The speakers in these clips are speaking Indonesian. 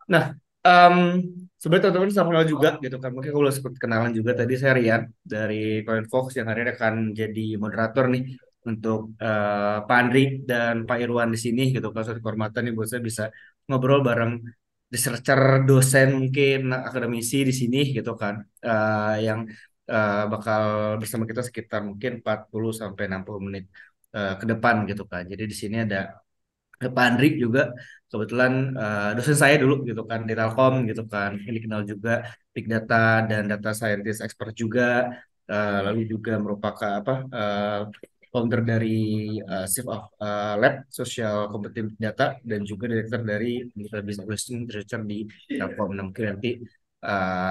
Nah, em, sebenarnya teman-teman sama kenal juga gitu kan. Mungkin kalau sebut kenalan juga tadi saya Rian dari CoinFox yang hari ini akan jadi moderator nih untuk Pak Andri dan Pak Irwan di sini gitu kan. Suatu kehormatan nih buat saya bisa ngobrol bareng researcher, dosen mungkin akademisi di sini gitu kan. Yang bakal bersama kita sekitar mungkin 40 sampai 60 menit ke depan gitu kan. Jadi di sini ada Pak Andri juga kebetulan dosen saya dulu gitu kan di Telkom gitu kan. Ini kenal juga big data dan data scientist expert juga. Lalu juga merupakan founder dari Chief of Lab Social Competitive Data dan juga director dari Digital Business Solution Researcher di Telkom. Nah, mungkin nanti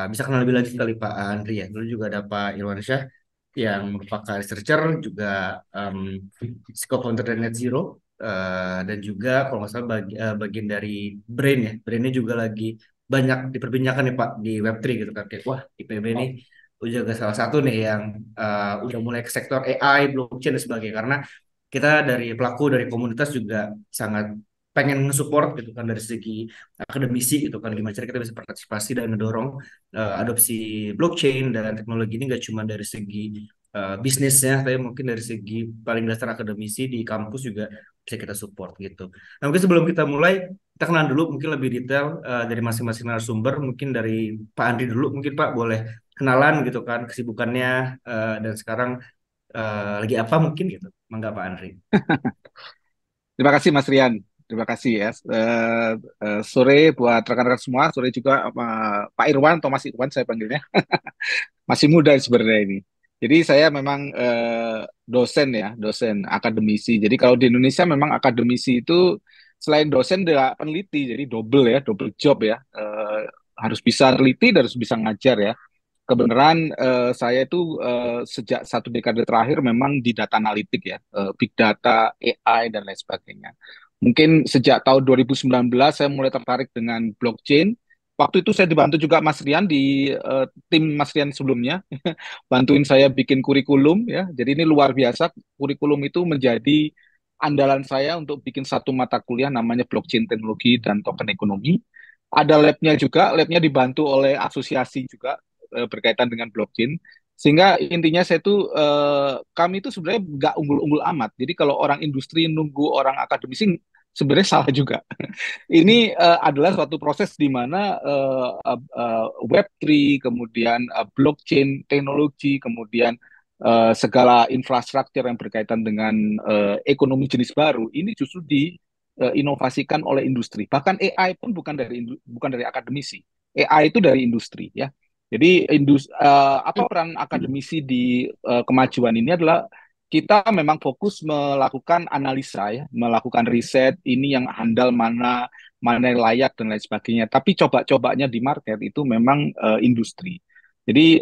bisa kenal lebih lagi kali Pak Andri ya. Dulu juga ada Pak Irwansyah yang merupakan researcher juga um, co-founder dari Net Zero dan juga kalau nggak salah bagian dari Brain ya. Brainnya juga lagi banyak diperbincangkan nih Pak di Web3 gitu kan. Kayak wah IPB ini juga salah satu nih yang udah mulai ke sektor AI, blockchain dan sebagainya. Karena kita dari pelaku dari komunitas juga sangat pengen nge-support gitu kan dari segi akademisi gitu kan gimana cara kita bisa partisipasi dan ngedorong adopsi blockchain dan teknologi ini nggak cuma dari segi bisnisnya tapi mungkin dari segi paling dasar akademisi di kampus juga bisa kita support gitu. Nah, mungkin sebelum kita mulai, kita kenalan dulu mungkin lebih detail dari masing-masing narasumber. Mungkin dari Pak Andri dulu, mungkin Pak boleh kenalan gitu kan kesibukannya dan sekarang lagi apa mungkin gitu. Mangga Pak Andri. Terima kasih Mas Rian. Terima kasih ya. Sore buat rekan-rekan semua. Sore juga Pak Irwan atau Mas Irwan saya panggilnya. Masih muda sebenarnya ini. Jadi saya memang dosen ya, dosen akademisi. Jadi kalau di Indonesia memang akademisi itu selain dosen dia peneliti. Jadi double ya, double job ya. Harus bisa teliti dan harus bisa ngajar ya. Kebenaran saya itu sejak satu dekade terakhir memang di data analitik ya, big data, AI dan lain sebagainya. Mungkin sejak tahun 2019 saya mulai tertarik dengan blockchain. Waktu itu saya dibantu juga Mas Rian di tim Mas Rian sebelumnya, bantuin saya bikin kurikulum ya. Jadi ini luar biasa, kurikulum itu menjadi andalan saya untuk bikin satu mata kuliah namanya blockchain teknologi dan token ekonomi. Ada labnya juga, labnya dibantu oleh asosiasi juga berkaitan dengan blockchain. Sehingga intinya saya tuh kami itu sebenarnya nggak unggul-unggul amat. Jadi kalau orang industri nunggu orang akademisi sebenarnya salah juga. Ini adalah suatu proses di mana Web3, kemudian blockchain teknologi, kemudian segala infrastruktur yang berkaitan dengan ekonomi jenis baru ini justru diinovasikan oleh industri. Bahkan AI pun bukan dari akademisi. AI itu dari industri ya. Jadi apa peran akademisi di kemajuan ini adalah kita memang fokus melakukan analisa ya, melakukan riset ini yang handal mana mana yang layak dan lain sebagainya. Tapi coba-cobanya di market itu memang industri. Jadi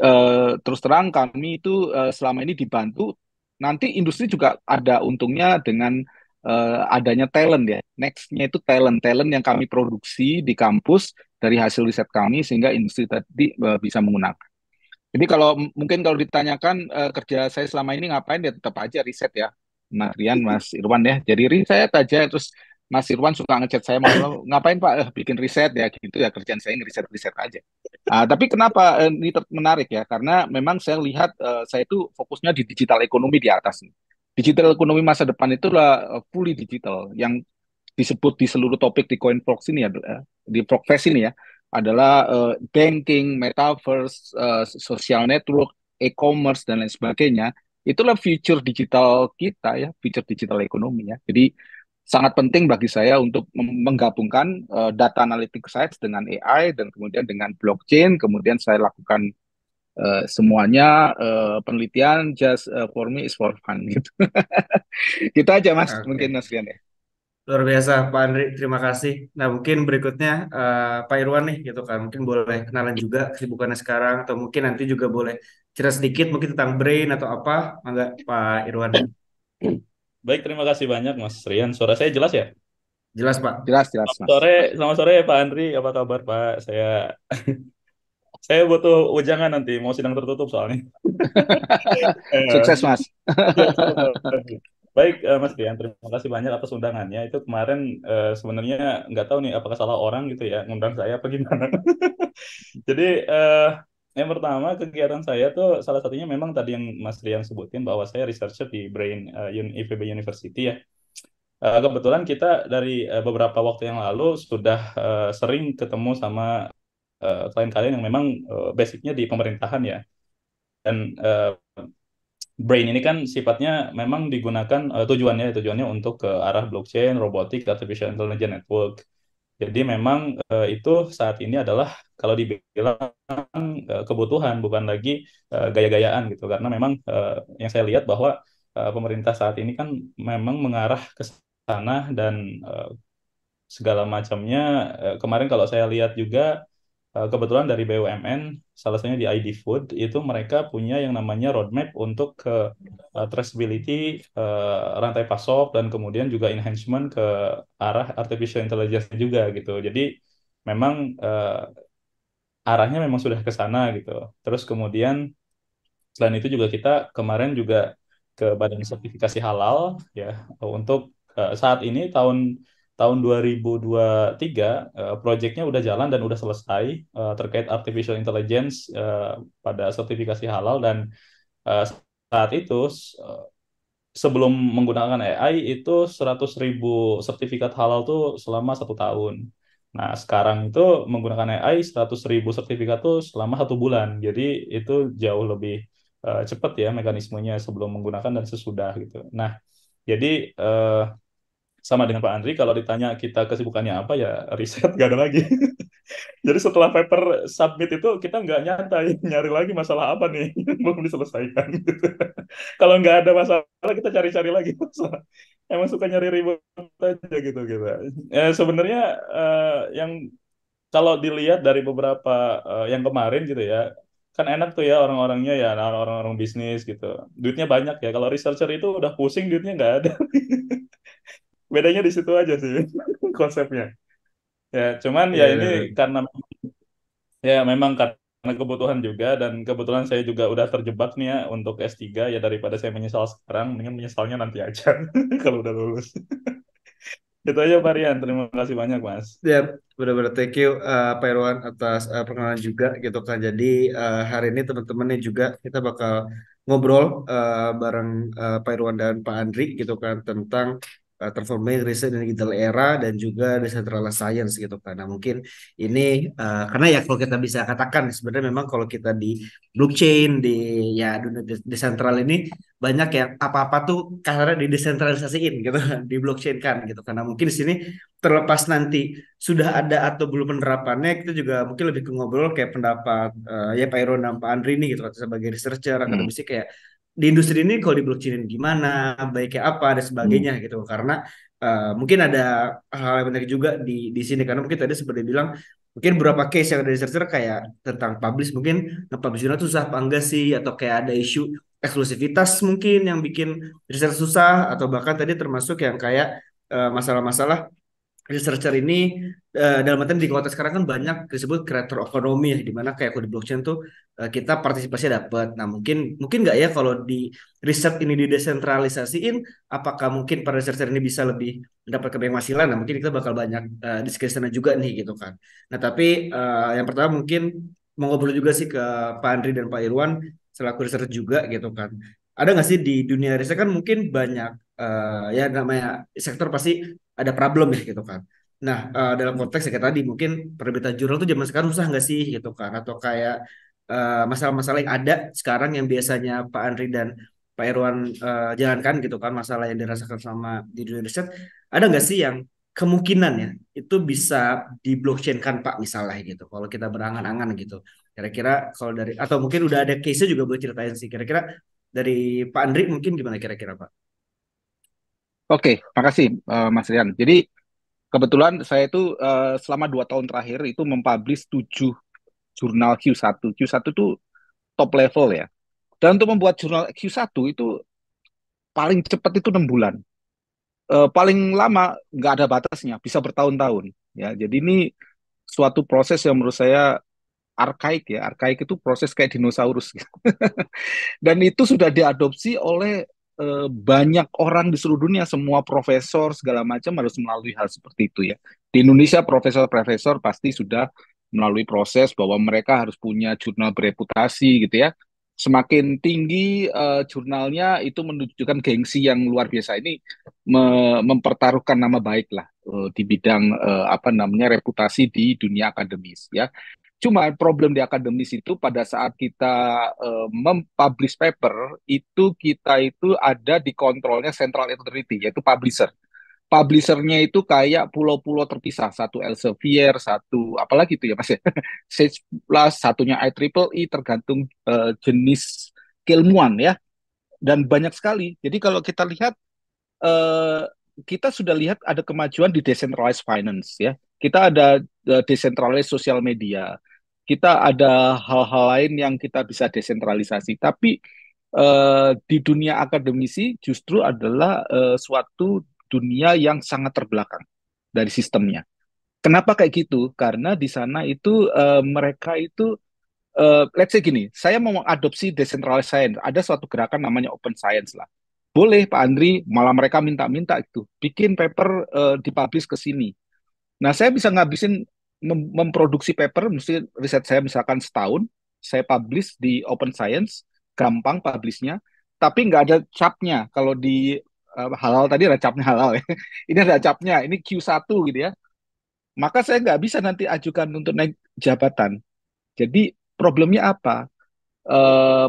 terus terang kami itu selama ini dibantu. Nanti industri juga ada untungnya dengan adanya talent ya. Nextnya itu talent yang kami produksi di kampus dari hasil riset kami sehingga industri tadi bisa menggunakan. Jadi kalau mungkin kalau ditanyakan kerja saya selama ini ngapain ya tetap aja riset ya, Mas Rian, Mas Irwan ya. Jadi riset aja terus Mas Irwan suka ngechat saya malam ngapain Pak bikin riset ya gitu ya kerjaan saya ngeriset-riset aja. Tapi kenapa ini menarik ya? Karena memang saya lihat saya itu fokusnya di digital ekonomi di atas nih. Digital ekonomi masa depan itulah fully digital yang disebut di seluruh topik di CoinFox ini adalah di Prokfest ini ya adalah banking, metaverse, social network, e-commerce dan lain sebagainya. Itulah future digital kita ya, future digital ekonomi ya. Jadi sangat penting bagi saya untuk menggabungkan data analytic science dengan AI dan kemudian dengan blockchain, kemudian saya lakukan semuanya penelitian just for me is for fun gitu. Gitu aja Mas, mungkin Oke. Mas Rian ya. Luar biasa Pak Andri, terima kasih. Nah mungkin berikutnya Pak Irwan nih gitu kan, mungkin boleh kenalan juga kesibukannya sekarang atau mungkin nanti juga boleh cerita sedikit mungkin tentang Brain atau apa, enggak Pak Irwan. Baik, terima kasih banyak Mas Rian. Suara saya jelas ya? Jelas Pak. Jelas jelas Selamat Mas. sore, selamat sore Pak Andri. Apa kabar Pak? Saya butuh ujangan nanti, mau sidang tertutup soalnya. Eh, Sukses Mas. ya, sama. Baik, Mas Dian, terima kasih banyak atas undangannya. Itu kemarin sebenarnya nggak tahu nih apakah salah orang gitu ya ngundang saya apa gimana. Jadi yang pertama kegiatan saya tuh salah satunya memang tadi yang Mas Dian sebutin bahwa saya researcher di Brain IPB University ya. Kebetulan kita dari beberapa waktu yang lalu sudah sering ketemu sama klien kalian yang memang basicnya di pemerintahan ya. Dan Brain ini kan sifatnya memang digunakan tujuannya untuk ke arah blockchain, robotik, artificial intelligence network. Jadi memang itu saat ini adalah kalau dibilang kebutuhan bukan lagi gaya-gayaan gitu karena memang yang saya lihat bahwa pemerintah saat ini kan memang mengarah ke sana dan segala macamnya. Kemarin kalau saya lihat juga kebetulan dari BUMN, salah satunya di ID Food, itu mereka punya yang namanya roadmap untuk ke traceability rantai pasok dan kemudian juga enhancement ke arah artificial intelligence juga gitu. Jadi memang arahnya memang sudah ke sana gitu. Terus kemudian selain itu juga kita kemarin juga ke Badan Sertifikasi Halal ya untuk saat ini tahun tahun 2023 proyeknya udah jalan dan udah selesai terkait artificial intelligence pada sertifikasi halal dan eh, saat itu sebelum menggunakan AI itu 100.000 sertifikat halal tuh selama 1 tahun. Nah, sekarang itu menggunakan AI 100.000 sertifikat tuh selama 1 bulan. Jadi itu jauh lebih cepat ya mekanismenya sebelum menggunakan dan sesudah gitu. Nah, jadi sama dengan Pak Andri, kalau ditanya kita kesibukannya apa ya riset gak ada lagi. Jadi setelah paper submit itu kita nggak nyantai nyari lagi masalah apa nih yang belum diselesaikan gitu. Kalau nggak ada masalah kita cari-cari lagi masalah. Emang suka nyari ribut aja gitu gitu. Sebenarnya yang kalau dilihat dari beberapa yang kemarin gitu ya, kan enak tuh ya orang-orangnya ya orang-orang bisnis gitu. Duitnya banyak ya. Kalau researcher itu udah pusing duitnya nggak ada. Bedanya di situ aja sih konsepnya. Ya, cuman ya ini Iya. karena ya memang karena kebutuhan juga dan kebetulan saya juga udah terjebak nih ya untuk S3 ya daripada saya menyesal sekarang, mendingan menyesalnya nanti aja kalau udah lulus. Itu aja Varian, terima kasih banyak Mas. Ya, benar-benar thank you Pak Irwan atas perkenalan juga gitu kan. Jadi hari ini teman-teman nih juga kita bakal ngobrol bareng Pak Irwan dan Pak Andri gitu kan tentang transforming riset in digital era dan juga decentralized science gitu kan. Nah mungkin ini karena ya kalau kita bisa katakan sebenarnya memang kalau kita di blockchain di ya dunia desentral ini banyak yang apa-apa tuh karena didesentralisasiin gitu kan, di blockchain kan gitu. Karena mungkin di sini terlepas nanti sudah ada atau belum penerapannya kita juga mungkin lebih ke ngobrol kayak pendapat ya Pak Iron dan Pak Andri nih gitu kan sebagai researcher Hmm, akademisi kayak di industri ini kalau di blockchain gimana baiknya apa dan hmm, sebagainya gitu karena mungkin ada hal yang menarik juga di sini karena mungkin tadi seperti bilang mungkin beberapa case yang ada di researcher kayak tentang publish mungkin nge-publish tuh susah apa enggak sih atau kayak ada isu eksklusivitas mungkin yang bikin research susah atau bahkan tadi termasuk yang kayak masalah-masalah researcher ini dalam artian di kota sekarang kan banyak disebut creator ekonomi ya, di mana kayak kalau di blockchain tuh kita partisipasi dapat. Nah mungkin mungkin nggak ya kalau di riset ini didesentralisasiin, apakah mungkin para researcher ini bisa lebih mendapatkan banyak penghasilan? Nah mungkin kita bakal banyak diskusi sana juga nih gitu kan. Nah tapi yang pertama mungkin mau ngobrol juga sih ke Pak Andri dan Pak Irwan selaku researcher juga gitu kan. Ada nggak sih di dunia riset kan mungkin banyak ya namanya sektor pasti ada problem ya gitu kan. Nah, dalam hmm. konteks ya kayak tadi mungkin penerbitan jurnal tuh zaman sekarang susah nggak sih gitu kan? Atau kayak masalah-masalah yang ada sekarang yang biasanya Pak Andri dan Pak Irwan jalankan gitu kan, masalah yang dirasakan sama di dunia riset, ada nggak sih yang kemungkinan ya itu bisa di blockchain kan Pak misalnya gitu. Kalau kita berangan-angan gitu. Kira-kira kalau dari atau mungkin udah ada case-nya juga boleh ceritain sih. Kira-kira dari Pak Andri mungkin gimana kira-kira Pak? Oke, makasih Mas Rian. Jadi kebetulan saya itu selama 2 tahun terakhir itu mempublish 7 jurnal Q1. Q1 itu top level ya. Dan untuk membuat jurnal Q1 itu paling cepat itu 6 bulan. Paling lama nggak ada batasnya, bisa bertahun-tahun. Ya, jadi ini suatu proses yang menurut saya arkaik ya. Arkaik itu proses kayak dinosaurus gitu. Dan itu sudah diadopsi oleh banyak orang di seluruh dunia, semua profesor segala macam harus melalui hal seperti itu ya. Di Indonesia profesor-profesor pasti sudah melalui proses bahwa mereka harus punya jurnal bereputasi gitu ya. Semakin tinggi jurnalnya itu menunjukkan gengsi yang luar biasa. Ini mempertaruhkan nama baik lah di bidang apa namanya reputasi di dunia akademis ya. Cuma problem di akademis itu pada saat kita mempublish paper itu kita itu ada di kontrolnya central authority yaitu publisher. Publishernya itu kayak pulau-pulau terpisah, satu Elsevier, satu apalagi itu ya Mas ya, Sage Plus, satunya IEEE tergantung jenis keilmuan ya, dan banyak sekali. Jadi kalau kita lihat eh, kita sudah lihat ada kemajuan di decentralized finance ya. Kita ada decentralized social media. Kita ada hal-hal lain yang kita bisa desentralisasi. Tapi di dunia akademisi justru adalah suatu dunia yang sangat terbelakang dari sistemnya. Kenapa kayak gitu? Karena di sana itu mereka itu let's say gini, saya mau mengadopsi decentralized science. Ada suatu gerakan namanya open science lah. Boleh Pak Andri, malah mereka minta-minta itu, bikin paper dipublish ke sini. Nah, saya bisa ngabisin memproduksi paper, mesti riset saya misalkan setahun, saya publish di open science, gampang publishnya, tapi nggak ada capnya. Kalau di halal tadi ada capnya halal ya. Ini ada capnya, ini Q1 gitu ya. Maka saya nggak bisa nanti ajukan untuk naik jabatan. Jadi problemnya apa?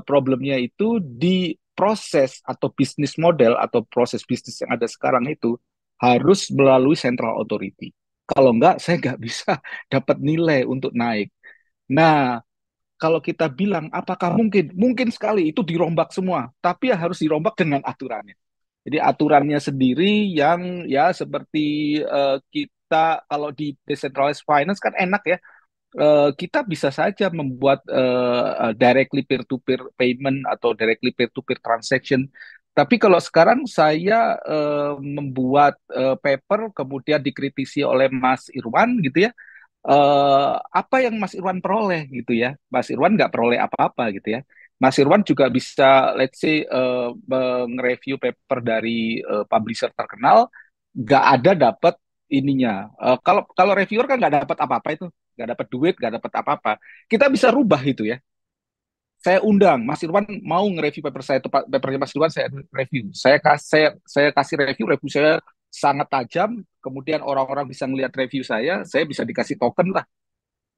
Problemnya itu di proses atau bisnis model atau proses bisnis yang ada sekarang itu harus melalui central authority. Kalau enggak, saya nggak bisa dapat nilai untuk naik. Nah, kalau kita bilang apakah mungkin? Mungkin sekali itu dirombak semua, tapi ya harus dirombak dengan aturannya. Jadi aturannya sendiri yang ya seperti kita kalau di decentralized finance kan enak ya, kita bisa saja membuat directly peer-to-peer payment atau directly peer-to-peer transaction. Tapi kalau sekarang saya membuat paper kemudian dikritisi oleh Mas Irwan gitu ya, apa yang Mas Irwan peroleh gitu ya? Mas Irwan nggak peroleh apa-apa gitu ya. Mas Irwan juga bisa, let's say, nge-review paper dari publisher terkenal, nggak ada dapat ininya. Kalau kalau reviewer kan nggak dapat apa-apa itu, nggak dapat duit, nggak dapat apa-apa. Kita bisa rubah itu ya. Saya undang Mas Irwan mau nge-review paper saya, papernya Mas Irwan saya review. Saya kasih review saya sangat tajam. Kemudian orang-orang bisa ngelihat review saya bisa dikasih token lah.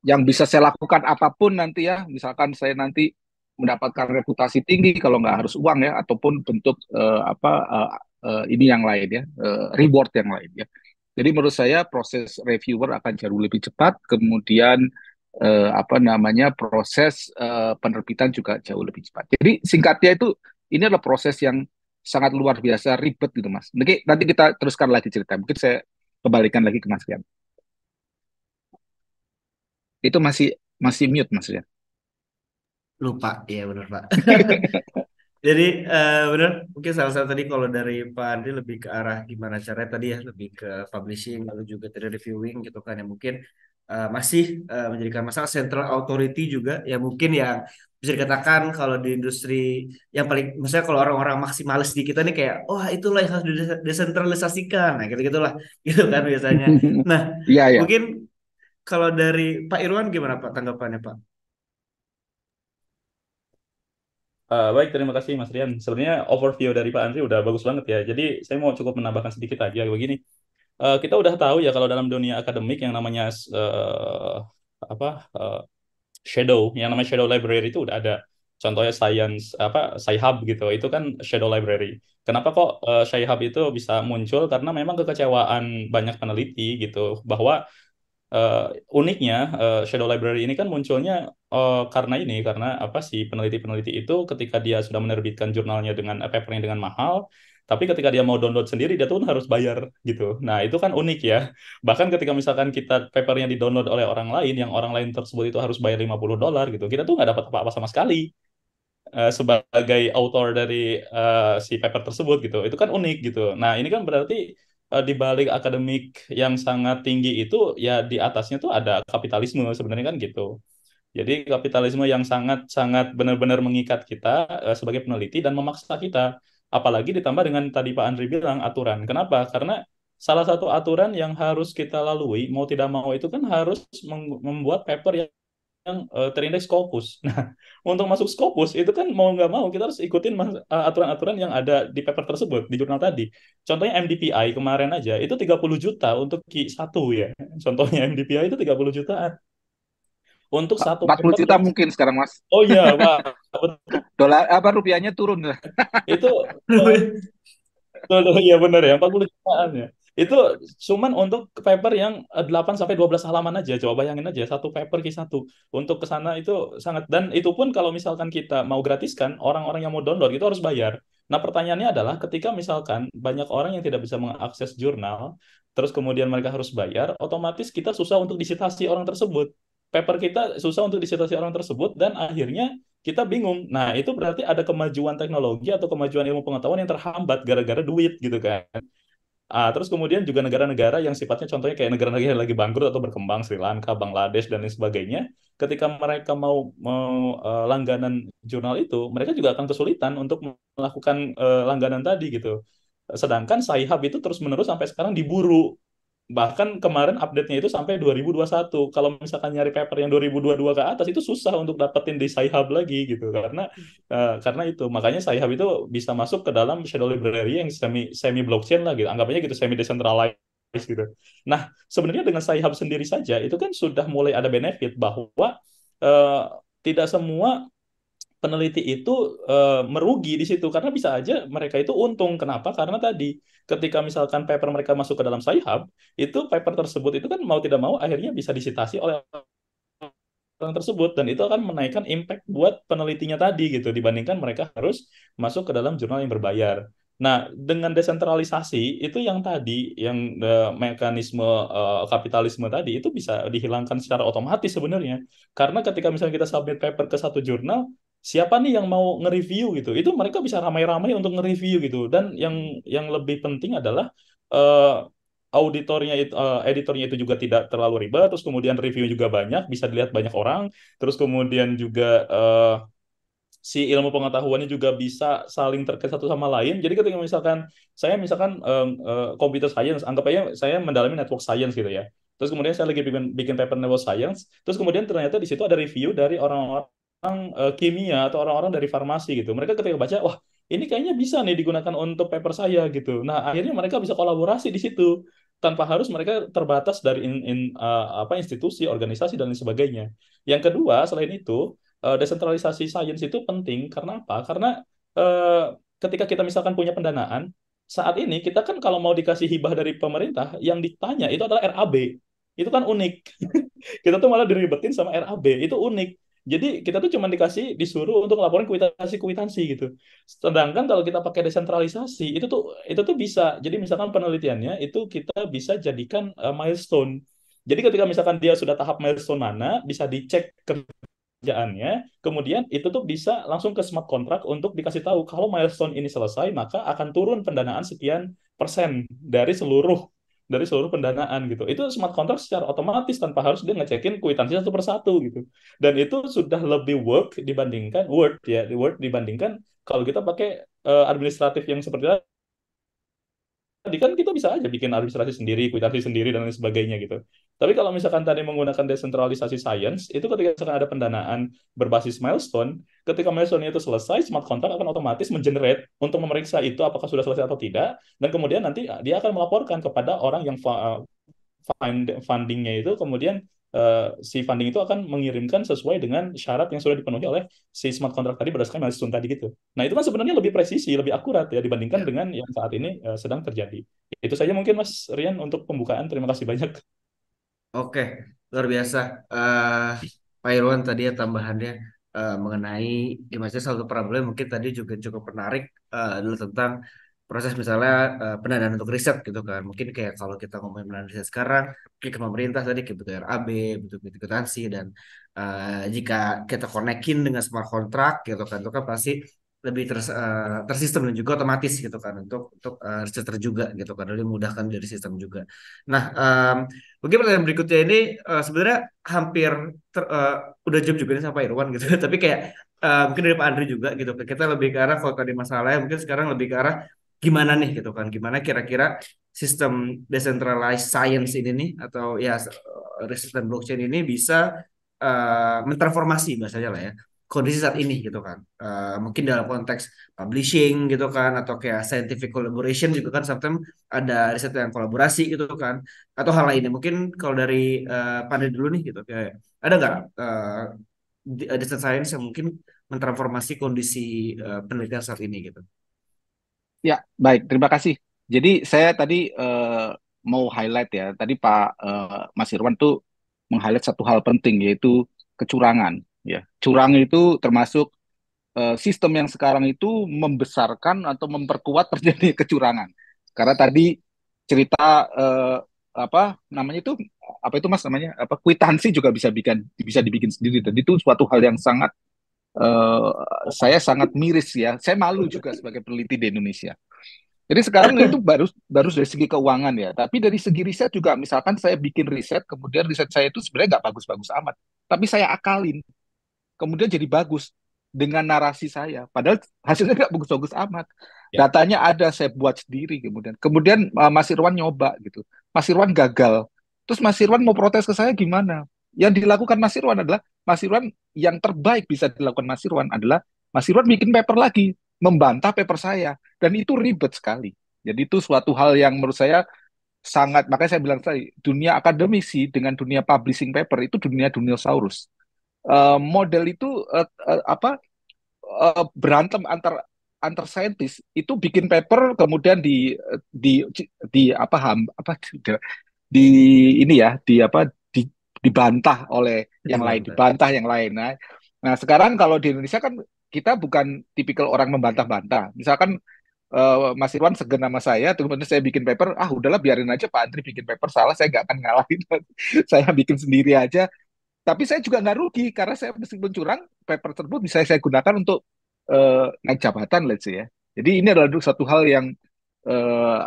Yang bisa saya lakukan apapun nanti ya. Misalkan saya nanti mendapatkan reputasi tinggi kalau nggak harus uang ya, ataupun bentuk ini yang lain ya, reward yang lain ya. Jadi menurut saya proses reviewer akan jauh lebih cepat, kemudian apa namanya proses penerbitan juga jauh lebih cepat. Jadi singkatnya itu ini adalah proses yang sangat luar biasa ribet gitu Mas. Nanti kita teruskan lagi cerita. Mungkin saya kembalikan lagi ke Mas Rian. Itu masih masih mute Mas Rian. Lupa, iya benar Pak. Jadi benar, mungkin salah satu tadi kalau dari Pak Andri lebih ke arah gimana caranya tadi ya, lebih ke publishing lalu juga tadi reviewing gitu kan, yang mungkin masih menjadikan masalah central authority juga ya, mungkin yang bisa dikatakan kalau di industri yang paling, misalnya kalau orang-orang maksimalis di kita nih kayak, wah itulah yang harus didesentralisasikan, nah gitu gitulah gitu kan biasanya. Nah Iya ya. mungkin kalau dari Pak Irwan gimana Pak tanggapannya Pak? Baik, terima kasih Mas Rian. Sebenarnya overview dari Pak Andri udah bagus banget ya. Jadi saya mau cukup menambahkan sedikit aja begini. Kita udah tahu ya kalau dalam dunia akademik yang namanya apa eh, shadow, yang namanya shadow library itu udah ada. Contohnya science apa Sci-Hub gitu. Itu kan shadow library. Kenapa kok Sci-Hub itu bisa muncul? Karena memang kekecewaan banyak peneliti gitu bahwa eh, uniknya Shadow Library ini kan munculnya karena apa sih peneliti-peneliti itu ketika dia sudah menerbitkan jurnalnya dengan papernya dengan mahal, tapi ketika dia mau download sendiri dia tuh harus bayar gitu. Nah itu kan unik ya. Bahkan ketika misalkan kita papernya di-download oleh orang lain, yang orang lain tersebut itu harus bayar $50 gitu, kita tuh nggak dapat apa-apa sama sekali sebagai author dari si paper tersebut gitu. Itu kan unik gitu. Nah, ini kan berarti di balik akademik yang sangat tinggi itu ya di atasnya tuh ada kapitalisme sebenarnya kan gitu. Jadi kapitalisme yang sangat-sangat benar-benar mengikat kita sebagai peneliti dan memaksa kita. Apalagi ditambah dengan tadi Pak Andri bilang aturan. Kenapa? Karena salah satu aturan yang harus kita lalui, mau tidak mau itu kan harus membuat paper yang terindeks Scopus. Nah, untuk masuk Scopus itu kan mau nggak mau kita harus ikutin aturan-aturan yang ada di paper tersebut, di jurnal tadi. Contohnya MDPI kemarin aja itu 30 juta untuk Q1 ya. Contohnya MDPI itu 30 jutaan untuk satu 40 paper juta yang mungkin sekarang Mas. oh iya, Pak, Dolar apa rupiahnya turun. itu eh, iya benar ya, 40 jutaan ya. Itu cuman untuk paper yang 8 sampai 12 halaman aja. Coba bayangin aja satu paper Q1 untuk ke sana itu sangat, dan itu pun kalau misalkan kita mau gratiskan, orang-orang yang mau download itu harus bayar. Nah, pertanyaannya adalah ketika misalkan banyak orang yang tidak bisa mengakses jurnal, terus kemudian mereka harus bayar, otomatis kita susah untuk disitasi orang tersebut. Paper kita susah untuk disitasi orang tersebut dan akhirnya kita bingung. Nah, itu berarti ada kemajuan teknologi atau kemajuan ilmu pengetahuan yang terhambat gara-gara duit gitu kan. Terus kemudian juga negara-negara yang sifatnya contohnya kayak negara-negara yang lagi bangkrut atau berkembang, Sri Lanka, Bangladesh, dan lain sebagainya, ketika mereka mau langganan jurnal itu, mereka juga akan kesulitan untuk melakukan langganan tadi gitu. Sedangkan Sci-Hub itu terus-menerus sampai sekarang diburu. Bahkan kemarin update-nya itu sampai 2021. Kalau misalkan nyari paper yang 2022 ke atas itu susah untuk dapetin di Sci-Hub lagi gitu karena itu makanya Sci-Hub itu bisa masuk ke dalam shadow library yang semi semi blockchain lah gitu. Anggapnya gitu semi decentralized gitu. Nah, sebenarnya dengan Sci-Hub sendiri saja itu kan sudah mulai ada benefit bahwa eh, tidak semua peneliti itu merugi di situ karena bisa aja mereka itu untung. Kenapa? Karena tadi ketika misalkan paper mereka masuk ke dalam Sci-Hub, itu paper tersebut itu kan mau tidak mau akhirnya bisa disitasi oleh orang tersebut dan itu akan menaikkan impact buat penelitinya tadi gitu dibandingkan mereka harus masuk ke dalam jurnal yang berbayar. Nah, dengan desentralisasi itu yang tadi yang mekanisme kapitalisme tadi itu bisa dihilangkan secara otomatis sebenarnya. Karena ketika misalnya kita submit paper ke satu jurnal, siapa nih yang mau nge-review gitu? Itu mereka bisa ramai-ramai untuk nge-review gitu. Dan yang lebih penting adalah eh, auditornya itu editornya itu juga tidak terlalu ribet, terus kemudian review juga banyak, bisa dilihat banyak orang, terus kemudian juga si ilmu pengetahuannya juga bisa saling terkait satu sama lain. Jadi ketika misalkan saya misalkan computer science, anggap aja saya mendalami network science gitu ya. Terus kemudian saya lagi bikin bikin paper network science, terus kemudian ternyata di situ ada review dari orang-orang kimia atau orang-orang dari farmasi gitu. Mereka ketika baca, wah ini kayaknya bisa nih digunakan untuk paper saya gitu. Nah akhirnya mereka bisa kolaborasi di situ tanpa harus mereka terbatas dari apa institusi, organisasi dan lain sebagainya. Yang kedua selain itu desentralisasi sains itu penting karena apa? Karena eh, ketika kita misalkan punya pendanaan, saat ini kita kan kalau mau dikasih hibah dari pemerintah, yang ditanya itu adalah RAB. Itu kan unik. Kita tuh malah diribetin sama RAB. Itu unik. Jadi kita tuh cuma disuruh untuk laporin kwitansi gitu. Sedangkan kalau kita pakai desentralisasi itu tuh bisa. Jadi misalkan penelitiannya itu kita bisa jadikan milestone. Jadi ketika misalkan dia sudah tahap milestone mana, bisa dicek kerjaannya, kemudian itu tuh bisa langsung ke smart contract untuk dikasih tahu kalau milestone ini selesai, maka akan turun pendanaan sekian persen dari seluruh pendanaan gitu. Itu smart contract secara otomatis tanpa harus dia ngecekin kwitansi satu persatu gitu. Dan itu sudah lebih worth dibandingkan kalau kita pakai administratif yang seperti tadi kan kita bisa aja bikin administrasi sendiri, kwitansi sendiri dan lain sebagainya gitu. Tapi kalau misalkan tadi menggunakan desentralisasi science, itu ketika misalkan ada pendanaan berbasis milestone, ketika milestone itu selesai, smart contract akan otomatis mengenerate untuk memeriksa itu apakah sudah selesai atau tidak, dan kemudian nanti dia akan melaporkan kepada orang yang fundingnya itu, kemudian si funding itu akan mengirimkan sesuai dengan syarat yang sudah dipenuhi oleh si smart contract tadi berdasarkan milestone tadi gitu. Nah, itu kan sebenarnya lebih presisi, lebih akurat ya dibandingkan Ya, dengan yang saat ini sedang terjadi. Itu saja mungkin Mas Rian untuk pembukaan. Terima kasih banyak. oke, luar biasa. Eh Pak Irwan tadi ya tambahannya mengenai gimana satu problem mungkin tadi juga cukup menarik adalah tentang proses misalnya pendanaan untuk riset gitu kan. Mungkin kayak kalau kita ngomongin pendanaan riset sekarang, mungkin ke pemerintah tadi ke butuh RAB, butuh kwitansi dan jika kita konekin dengan smart contract gitu kan, itu kan pasti lebih tersistem dan juga otomatis gitu kan untuk researcher juga gitu kan, lebih memudahkan dari sistem juga. Nah, mungkin pertanyaan berikutnya ini sebenarnya hampir udah jam juga nih sama Pak Irwan gitu. Tapi kayak mungkin dari Pak Andri juga gitu. Kita lebih ke arah kalau tadi masalahnya mungkin sekarang lebih ke arah gimana nih gitu kan. Gimana kira-kira sistem decentralized science ini nih atau ya sistem blockchain ini bisa mentransformasi bahasanya lah ya kondisi saat ini gitu kan. Mungkin dalam konteks publishing gitu kan atau kayak scientific collaboration juga kan sometimes ada riset yang kolaborasi gitu kan atau hal lainnya. Mungkin kalau dari Pak Andri dulu nih gitu kayak ada nggak data science yang mungkin mentransformasi kondisi penelitian saat ini gitu. Ya, baik, terima kasih. Jadi saya tadi mau highlight ya, tadi Pak Mas Irwan tuh meng-highlight satu hal penting yaitu kecurangan. Ya, curang itu termasuk sistem yang sekarang itu membesarkan atau memperkuat terjadi kecurangan. Karena tadi cerita apa namanya itu apa itu Mas namanya apa kwitansi juga bisa dibikin sendiri. Dan itu suatu hal yang sangat eh, saya sangat miris ya. Saya malu juga sebagai peneliti di Indonesia. Jadi sekarang itu baru baru dari segi keuangan ya, tapi dari segi riset juga, misalkan saya bikin riset, kemudian riset saya itu sebenarnya nggak bagus-bagus amat, tapi saya akalin, kemudian jadi bagus dengan narasi saya, padahal hasilnya nggak bagus-bagus amat. Ya. Datanya ada, saya buat sendiri, kemudian Mas Irwan nyoba gitu, Mas Irwan gagal, terus Mas Irwan mau protes ke saya gimana? Yang dilakukan Mas Irwan adalah Mas Irwan yang terbaik bisa dilakukan Mas Irwan adalah Mas Irwan bikin paper lagi, membantah paper saya, dan itu ribet sekali. Jadi itu suatu hal yang menurut saya sangat, makanya saya bilang tadi, dunia akademisi dengan dunia publishing paper itu dunia dinosaurus. Model itu apa berantem antar antar saintis itu bikin paper kemudian di di apa apa di ini ya di apa di, dibantah oleh yang lain, Dibantah. dibantah yang lain. Nah, sekarang kalau di Indonesia kan kita bukan tipikal orang membantah-bantah. Misalkan Mas Irwan segen sama saya, terus kemudian saya bikin paper, ah udahlah biarin aja Pak Andri bikin paper salah, saya nggak akan ngalahin, saya bikin sendiri aja. Tapi saya juga nggak rugi karena saya meskipun curang, paper tersebut bisa saya gunakan untuk naik jabatan, let's say ya. Jadi ini adalah satu hal yang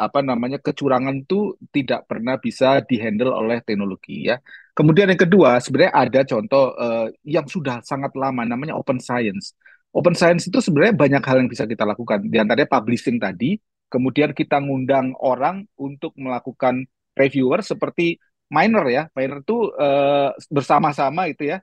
apa namanya kecurangan itu tidak pernah bisa dihandle oleh teknologi ya. Kemudian yang kedua, sebenarnya ada contoh yang sudah sangat lama namanya open science. Open science itu sebenarnya banyak hal yang bisa kita lakukan. Di antaranya publishing tadi, kemudian kita ngundang orang untuk melakukan reviewer seperti minor ya. Minor itu bersama-sama itu ya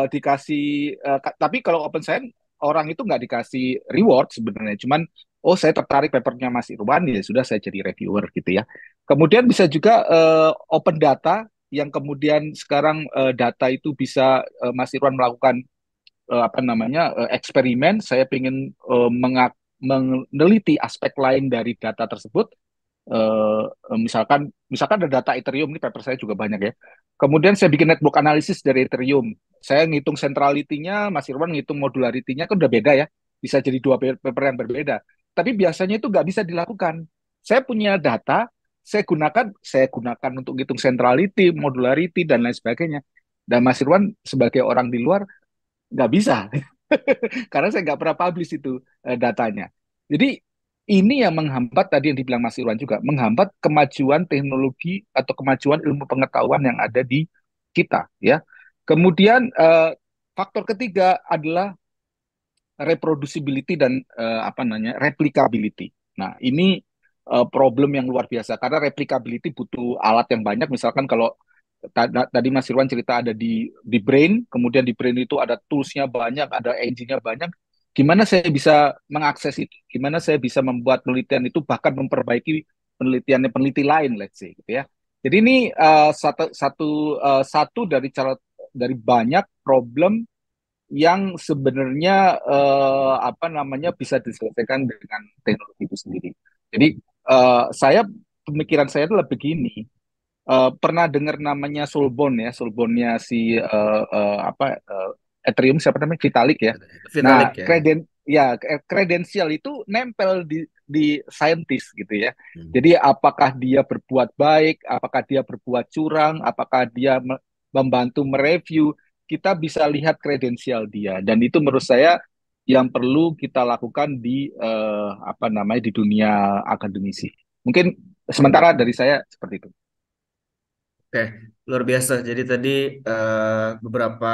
dikasih tapi kalau open science orang itu nggak dikasih reward sebenarnya, cuman oh saya tertarik papernya Mas Irwan ya sudah saya jadi reviewer gitu ya. Kemudian bisa juga open data yang kemudian sekarang data itu bisa Mas Irwan melakukan apa namanya eksperimen. Saya ingin meneliti aspek lain dari data tersebut. Misalkan misalkan ada data Ethereum, ini paper saya juga banyak ya. Kemudian saya bikin network analysis dari Ethereum. Saya ngitung centrality-nya, Mas Irwan ngitung modularity-nya kan udah beda ya. Bisa jadi dua paper yang berbeda. Tapi biasanya itu nggak bisa dilakukan. Saya punya data, saya gunakan untuk ngitung centrality, modularity dan lain sebagainya. Dan Mas Irwan sebagai orang di luar nggak bisa karena saya nggak pernah publish itu datanya. Jadi ini yang menghambat tadi yang dibilang Mas Irwan juga, menghambat kemajuan teknologi atau kemajuan ilmu pengetahuan yang ada di kita ya. Kemudian faktor ketiga adalah reproducibility dan apa namanya replicability. Nah, ini problem yang luar biasa karena replicability butuh alat yang banyak. Misalkan kalau tadi Mas Irwan cerita ada di Brain, kemudian di Brain itu ada toolsnya banyak, ada engine-nya banyak. Gimana saya bisa mengakses itu? Gimana saya bisa membuat penelitian itu bahkan memperbaiki penelitiannya peneliti lain, let's say, gitu ya. Jadi ini satu dari cara dari banyak problem yang sebenarnya apa namanya bisa diselesaikan dengan teknologi itu sendiri. Jadi saya pemikiran saya adalah begini, pernah dengar namanya Soulbone ya, Soulbone-nya si apa Ethereum siapa namanya Vitalik ya. Vitalik Nah, ya. kredensial itu nempel di saintis gitu ya. Hmm. Jadi apakah dia berbuat baik, apakah dia berbuat curang, apakah dia membantu mereview, kita bisa lihat kredensial dia dan itu menurut saya yang perlu kita lakukan di apa namanya di dunia akademisi. Mungkin sementara dari saya seperti itu. Oke, luar biasa. Jadi tadi beberapa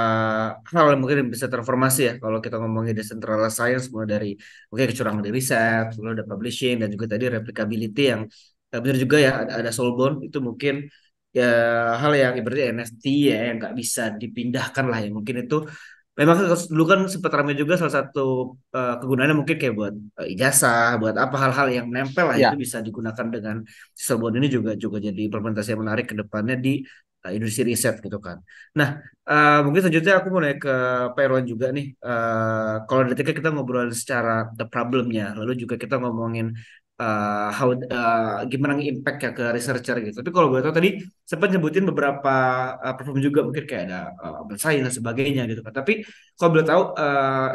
hal yang mungkin bisa transformasi ya kalau kita ngomongin decentralized science, mulai dari mungkin kecurangan di riset, lalu ada publishing, dan juga tadi replicability yang benar juga ya, ada Soulbound itu mungkin ya hal yang ibaratnya NFT ya yang nggak bisa dipindahkan lah ya, mungkin itu memang kan dulu kan sempat ramai juga, salah satu kegunaannya mungkin kayak buat ijazah, buat apa, hal-hal yang nempel lah itu Ya, bisa digunakan dengan Soulbound ini, juga juga jadi implementasi yang menarik ke depannya di industri riset gitu kan. Nah, mungkin selanjutnya aku mau naik ke Pak Irwan juga nih. Kalau dari tadi kita ngobrol secara the problemnya, lalu juga kita ngomongin gimana impact ya ke researcher gitu. Tapi kalau gue tahu tadi sempat nyebutin beberapa platform juga, mungkin kayak ada open science dan sebagainya gitu kan. Tapi kalau boleh tahu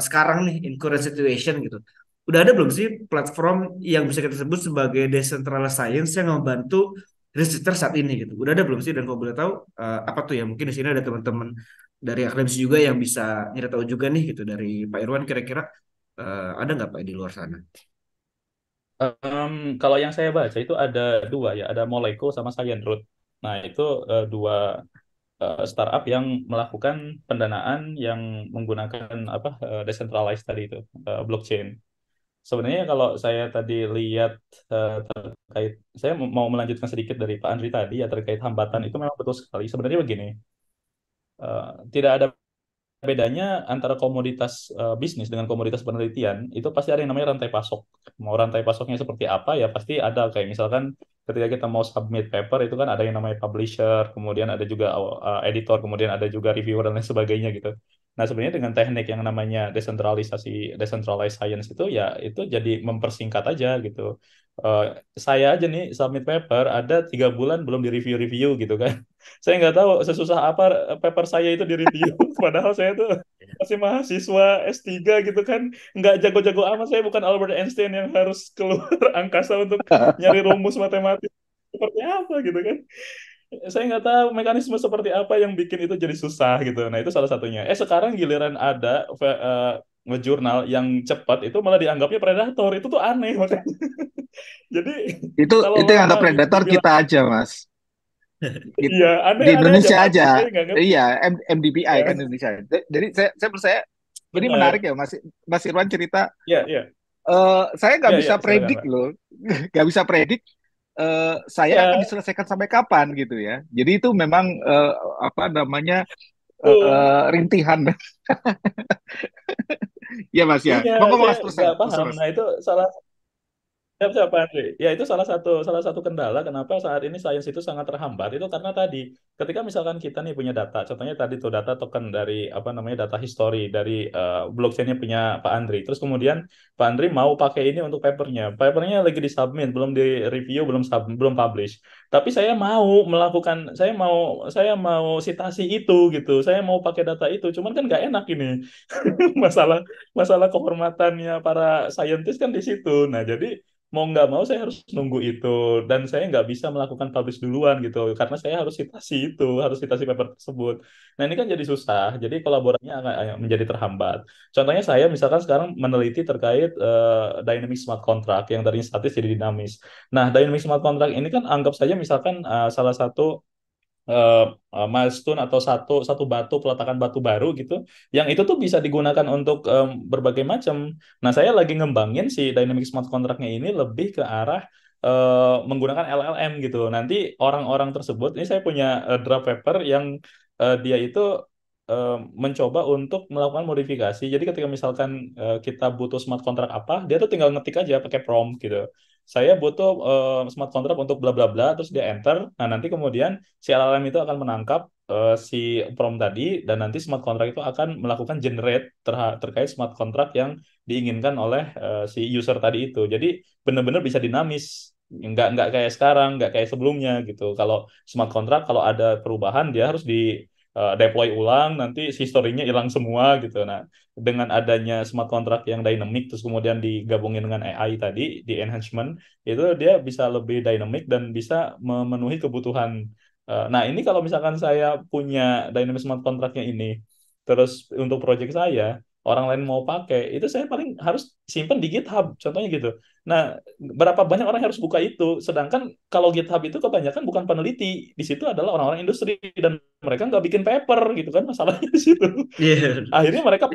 sekarang nih in current situation gitu, udah ada belum sih platform yang bisa kita sebut sebagai decentralized science yang membantu researcher saat ini gitu? Udah ada belum sih? Dan kalau boleh tahu apa tuh ya? Mungkin di sini ada teman-teman dari akademisi juga yang bisa nyeri tahu juga nih gitu, dari Pak Irwan kira-kira ada nggak Pak di luar sana? Em, Kalau yang saya baca itu ada dua ya, ada Moleko sama Scienroot. Nah, itu dua startup yang melakukan pendanaan yang menggunakan apa decentralized tadi itu blockchain. Sebenarnya kalau saya tadi lihat terkait, saya mau melanjutkan sedikit dari Pak Andri tadi ya terkait hambatan itu memang betul sekali. Sebenarnya begini, tidak ada bedanya antara komoditas bisnis dengan komoditas penelitian itu pasti ada yang namanya rantai pasok. Mau rantai pasoknya seperti apa ya pasti ada, kayak misalkan ketika kita mau submit paper itu kan ada yang namanya publisher, kemudian ada juga editor, kemudian ada juga reviewer dan lain sebagainya gitu. Nah, sebenarnya dengan teknik yang namanya decentralized science itu ya itu jadi mempersingkat aja gitu. Eh, saya aja nih submit paper ada 3 bulan belum di review-review gitu kan. Saya nggak tahu sesusah apa paper saya itu di review. Padahal saya tuh masih mahasiswa S3 gitu kan. Nggak jago-jago amat. Saya bukan Albert Einstein yang harus keluar angkasa untuk nyari rumus matematik seperti apa gitu kan. Saya nggak tahu mekanisme seperti apa yang bikin itu jadi susah gitu. Nah, itu salah satunya. Sekarang giliran ada ngejurnal yang cepat itu malah dianggapnya predator. Itu tuh aneh makanya. Jadi kalau itu yang lama anggap predator dibilang kita aja, Mas. iya, Di aneh-aneh aja Indonesia Mas. aja. Saya nggak ngerti. Iya, MDPI kan Ya, Indonesia. Jadi saya percaya ini menarik benar. ya, Mas Irwan cerita. Iya, iya. Saya nggak Iya, iya, bisa silakan, predik Pak. loh, nggak bisa predik saya akan Iya, diselesaikan sampai kapan gitu ya. Jadi itu memang apa namanya betul. rintihan. Ya Mas ya. Iya, Monggo saya Mas terus nggak terus paham. Mas. Nah, itu salah. Siap, siap, Pak Andri. Ya, itu salah satu kendala kenapa saat ini sains itu sangat terhambat. Itu karena tadi, ketika misalkan kita nih punya data, contohnya tadi tuh data token dari apa namanya data history dari blockchain-nya punya Pak Andri. Terus kemudian Pak Andri mau pakai ini untuk papernya. Papernya lagi disubmit, belum di review, belum publish. Tapi saya mau sitasi itu gitu. Saya mau pakai data itu. Cuman kan nggak enak ini. Masalah masalah kehormatannya para saintis kan di situ. Nah, jadi mau nggak mau saya harus nunggu itu, dan saya nggak bisa melakukan publish duluan gitu karena saya harus citasi paper tersebut. Nah, ini kan jadi susah, jadi kolaborasinya akan menjadi terhambat. Contohnya saya misalkan sekarang meneliti terkait dynamic smart contract yang tadinya statis jadi dinamis. Nah, dynamic smart contract ini kan anggap saja misalkan salah satu eh, milestone atau satu satu batu peletakan batu baru gitu yang itu tuh bisa digunakan untuk berbagai macam. Nah, saya lagi ngembangin si dynamic smart contract-nya ini lebih ke arah menggunakan LLM gitu. Nanti orang-orang tersebut, ini saya punya draft paper yang dia itu mencoba untuk melakukan modifikasi. Jadi ketika misalkan kita butuh smart contract apa, dia tuh tinggal ngetik aja pakai prompt gitu. Saya butuh smart contract untuk bla bla bla, terus dia enter. Nah, nanti kemudian si LLM itu akan menangkap si prompt tadi, dan nanti smart contract itu akan melakukan generate terkait smart contract yang diinginkan oleh si user tadi itu. Jadi benar-benar bisa dinamis. Nggak kayak sekarang, nggak kayak sebelumnya gitu. Kalau smart contract, kalau ada perubahan dia harus di deploy ulang, nanti historinya hilang semua gitu. Nah, dengan adanya smart contract yang dynamic, terus kemudian digabungin dengan AI tadi, di enhancement, itu dia bisa lebih dynamic dan bisa memenuhi kebutuhan. Nah, ini kalau misalkan saya punya dynamic smart contract-nya ini, terus untuk project saya, orang lain mau pakai, itu saya paling harus simpen di GitHub, contohnya gitu. Nah, berapa banyak orang yang harus buka itu? Sedangkan kalau GitHub itu kebanyakan bukan peneliti, di situ adalah orang-orang industri dan mereka nggak bikin paper gitu kan, masalahnya di situ. Iya. Akhirnya mereka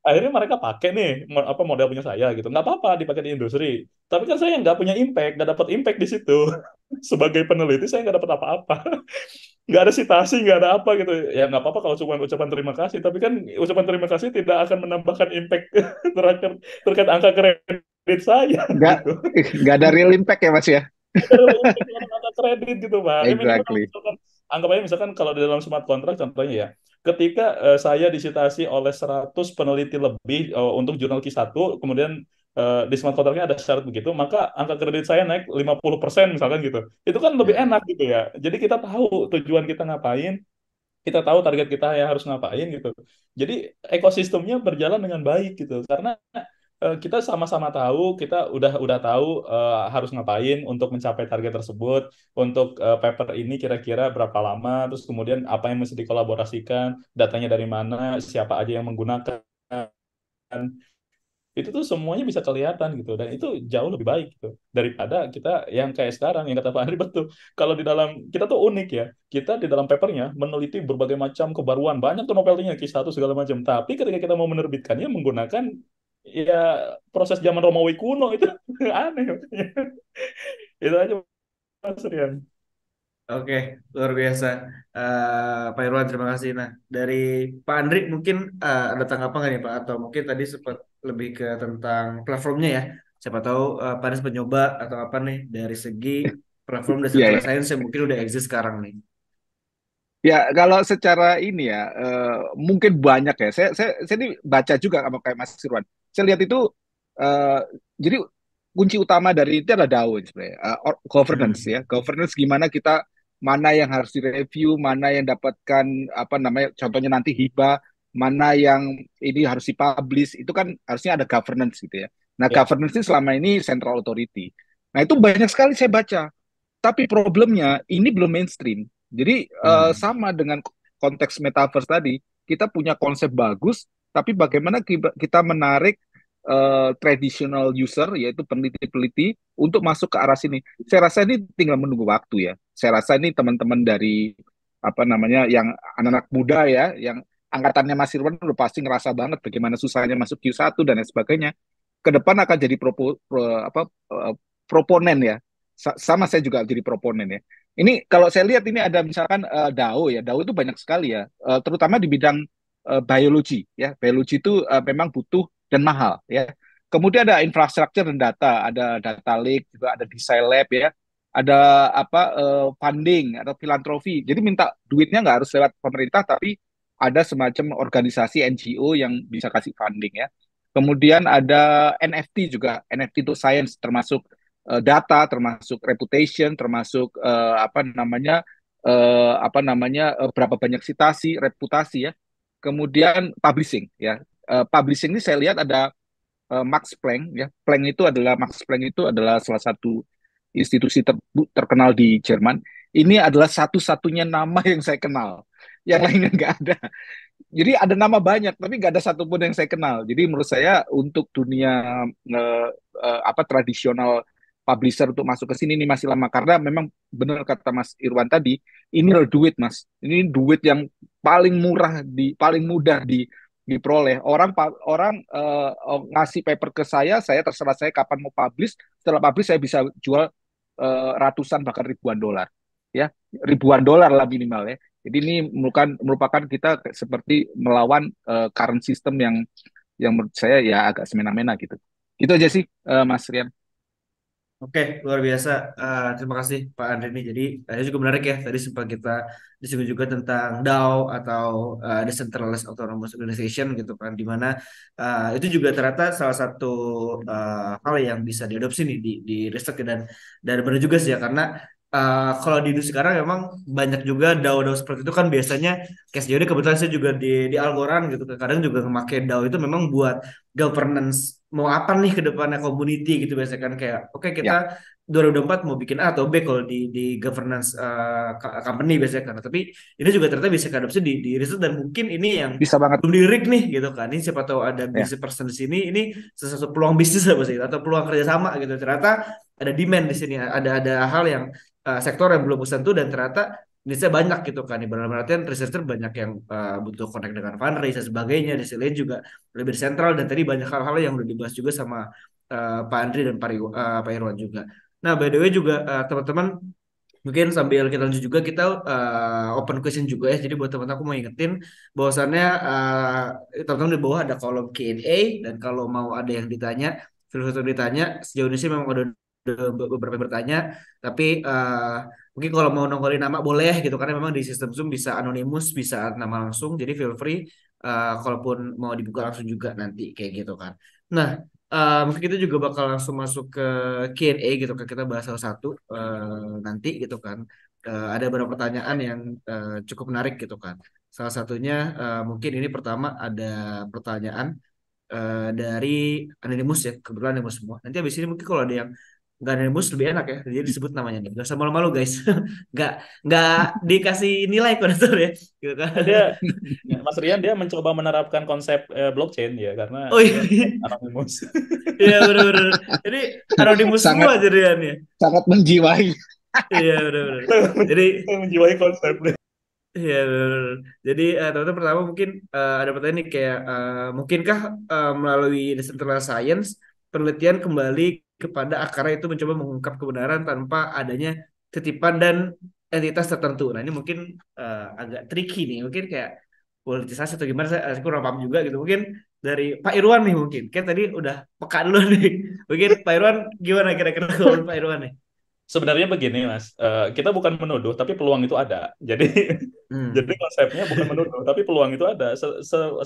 akhirnya mereka pakai nih apa model punya saya gitu, nggak apa-apa dipakai di industri. Tapi kan saya nggak punya impact, nggak dapat impact di situ. Sebagai peneliti saya nggak dapat apa-apa. Nggak ada citasi, nggak ada apa gitu. Ya nggak apa-apa kalau cuma ucapan terima kasih, tapi kan ucapan terima kasih tidak akan menambahkan impact terkait terkait angka kredit saya Nggak, gitu. nggak ada real impact ya Mas ya. Ada real impact dalam angka kredit gitu Pak. Ya minimal Exactly. misalkan anggap aja misalkan kalau di dalam smart contract contohnya ya, ketika saya disitasi oleh 100 peneliti lebih untuk jurnal Q1, kemudian di smart contractnya ada syarat begitu, maka angka kredit saya naik 50% misalkan gitu. Itu kan lebih Ya. enak gitu ya. Jadi kita tahu tujuan kita ngapain, kita tahu target kita yang harus ngapain gitu. Jadi ekosistemnya berjalan dengan baik gitu. Karena kita sama-sama tahu, kita udah tahu harus ngapain untuk mencapai target tersebut, untuk paper ini kira-kira berapa lama, terus kemudian apa yang mesti dikolaborasikan, datanya dari mana, siapa aja yang menggunakan. Itu tuh semuanya bisa kelihatan gitu dan itu jauh lebih baik gitu daripada kita yang kayak sekarang yang kata Pak Andri betul. Kalau di dalam kita tuh unik ya, kita di dalam papernya meneliti berbagai macam kebaruan, banyak tuh novelnya Q1 segala macam, tapi ketika kita mau menerbitkannya menggunakan ya proses zaman Romawi kuno itu aneh. Itu aja Mas Rian. Oke, luar biasa. Pak Irwan, terima kasih. Nah, dari Pak Andri mungkin ada tanggapan nggak nih Pak? Atau mungkin tadi sempat lebih ke tentang platformnya ya. Siapa tahu Pak Anies mencoba atau apa nih dari segi platform Iya decentralized ya. science yang mungkin udah exist sekarang nih. Ya, kalau secara ini ya, mungkin banyak ya. Saya ini baca juga sama kayak Mas Irwan. Saya lihat itu, eh, jadi kunci utama dari itu adalah DAO sebenarnya. Governance Hmm. ya. Governance gimana kita, mana yang harus direview, mana yang dapatkan, apa namanya, contohnya nanti hibah, mana yang ini harus dipublish, itu kan harusnya ada governance gitu ya. Nah, Ya. governance ini selama ini central authority. Nah, itu banyak sekali saya baca. Tapi problemnya ini belum mainstream. Jadi Hmm. sama dengan konteks metaverse tadi, kita punya konsep bagus, tapi bagaimana kita menarik traditional user, yaitu peneliti-peneliti, untuk masuk ke arah sini. Saya rasa ini tinggal menunggu waktu ya. Saya rasa ini teman-teman dari apa namanya yang anak-anak muda ya, yang angkatannya Mas Irwan udah pasti ngerasa banget bagaimana susahnya masuk Q1 dan lain sebagainya. Ke depan akan jadi proponen ya, sama saya juga jadi proponen ya. Ini kalau saya lihat ini ada misalkan DAO ya, DAO itu banyak sekali ya, terutama di bidang biologi ya. Biologi itu memang butuh dan mahal ya. Kemudian ada infrastruktur dan data, ada data lake juga, ada design lab ya, ada apa funding atau filantropi. Jadi minta duitnya nggak harus lewat pemerintah, tapi ada semacam organisasi NGO yang bisa kasih funding ya. Kemudian ada NFT juga, NFT itu science termasuk data, termasuk reputation, termasuk berapa banyak citasi, reputasi ya. Kemudian publishing ya. Publishing ini saya lihat ada Max Planck ya. Max Planck itu adalah salah satu institusi terkenal di Jerman. Ini adalah satu-satunya nama yang saya kenal. Yang lainnya nggak ada. Jadi ada nama banyak, tapi nggak ada satupun yang saya kenal. Jadi menurut saya untuk dunia tradisional publisher untuk masuk ke sini ini masih lama karena memang benar kata Mas Irwan tadi, ini adalah duit Mas. Ini duit yang paling murah paling mudah diperoleh. Orang ngasih paper ke saya terserah saya kapan mau publish. Setelah publish saya bisa jual ratusan bahkan ribuan dolar. Ya, ribuan dolar lah minimal ya. Jadi ini merupakan kita seperti melawan current system yang menurut saya ya agak semena-mena gitu. Itu aja sih Mas Rian. Oke, luar biasa. Terima kasih Pak Andre nih. Jadi tadi juga menarik ya. Tadi sempat kita disinggung juga tentang DAO atau Decentralized Autonomous Organization gitu kan. Di mana itu juga ternyata salah satu hal yang bisa diadopsi nih di riset dan benar juga sih ya. Karena kalau di industri sekarang memang banyak juga DAO-DAO seperti itu kan biasanya kayak sejauh ini kebetulan saya juga di Algorand gitu. Kadang juga memakai DAO itu memang buat governance mau apa nih ke depannya community gitu biasanya kan kayak oke Ya, kita 2024 mau bikin A atau B kalau di governance company biasanya kan. Tapi ini juga ternyata bisa diadopsi di riset dan mungkin ini yang bisa banget. belum dilirik nih gitu kan. Ini siapa tahu ada Ya, business person di sini ini sesuatu peluang bisnis apa sih atau peluang kerjasama gitu. Ternyata ada demand di sini, ada hal yang sektor yang belum kesentuh dan ternyata Indonesia banyak gitu kan. Ibarat artian researcher banyak yang butuh connect dengan fundraise dan sebagainya. Di sisi lain juga lebih sentral dan tadi banyak hal-hal yang udah dibahas juga sama Pak Andri dan Pak Irwan juga. Nah, by the way juga teman-teman mungkin sambil kita lanjut juga kita open question juga ya. Jadi buat teman-teman aku mau ingetin bahwasannya teman-teman di bawah ada kolom Q&A dan kalau mau ada yang ditanya, filosofi ditanya sejauh ini sih memang udah beberapa yang bertanya, tapi mungkin kalau mau nongolin nama boleh gitu karena memang di sistem Zoom bisa anonimus, bisa nama langsung. Jadi feel free kalaupun mau dibuka langsung juga nanti kayak gitu kan. Nah, mungkin kita juga bakal langsung masuk ke Q&A gitu kan kita bahas salah satu nanti gitu kan. Ada beberapa pertanyaan yang cukup menarik gitu kan. Salah satunya mungkin ini pertama ada pertanyaan dari Anonymous ya, kebetulan Anonymous semua. Nanti habis ini mungkin kalau ada yang nggak Anonymous lebih enak ya, jadi disebut namanya nih. Gak usah malu-malu guys, nggak nggak dikasih nilai kodator ya, gitu kan. Dia Mas Rian dia mencoba menerapkan konsep blockchain ya karena Oh dia iya, anonymous. iya benar-benar. Jadi Anonymous semua sangat jadiannya. sangat menjiwai. Iya benar-benar. Jadi Menjiwai konsepnya. iya benar. Jadi teman-teman pertama mungkin ada pertanyaan nih kayak mungkinkah melalui decentralized science penelitian kembali kepada akarnya itu mencoba mengungkap kebenaran tanpa adanya titipan dan entitas tertentu. Nah ini mungkin agak tricky nih. Mungkin kayak politisasi atau gimana saya kurang paham juga gitu. Mungkin dari Pak Irwan nih mungkin. Kan tadi udah peka dulu nih. Mungkin Pak Irwan gimana kira-kira kalau Pak Irwan nih? Sebenarnya begini, Mas. Kita bukan menuduh, tapi peluang itu ada. Jadi, jadi Hmm. konsepnya bukan menuduh, tapi peluang itu ada.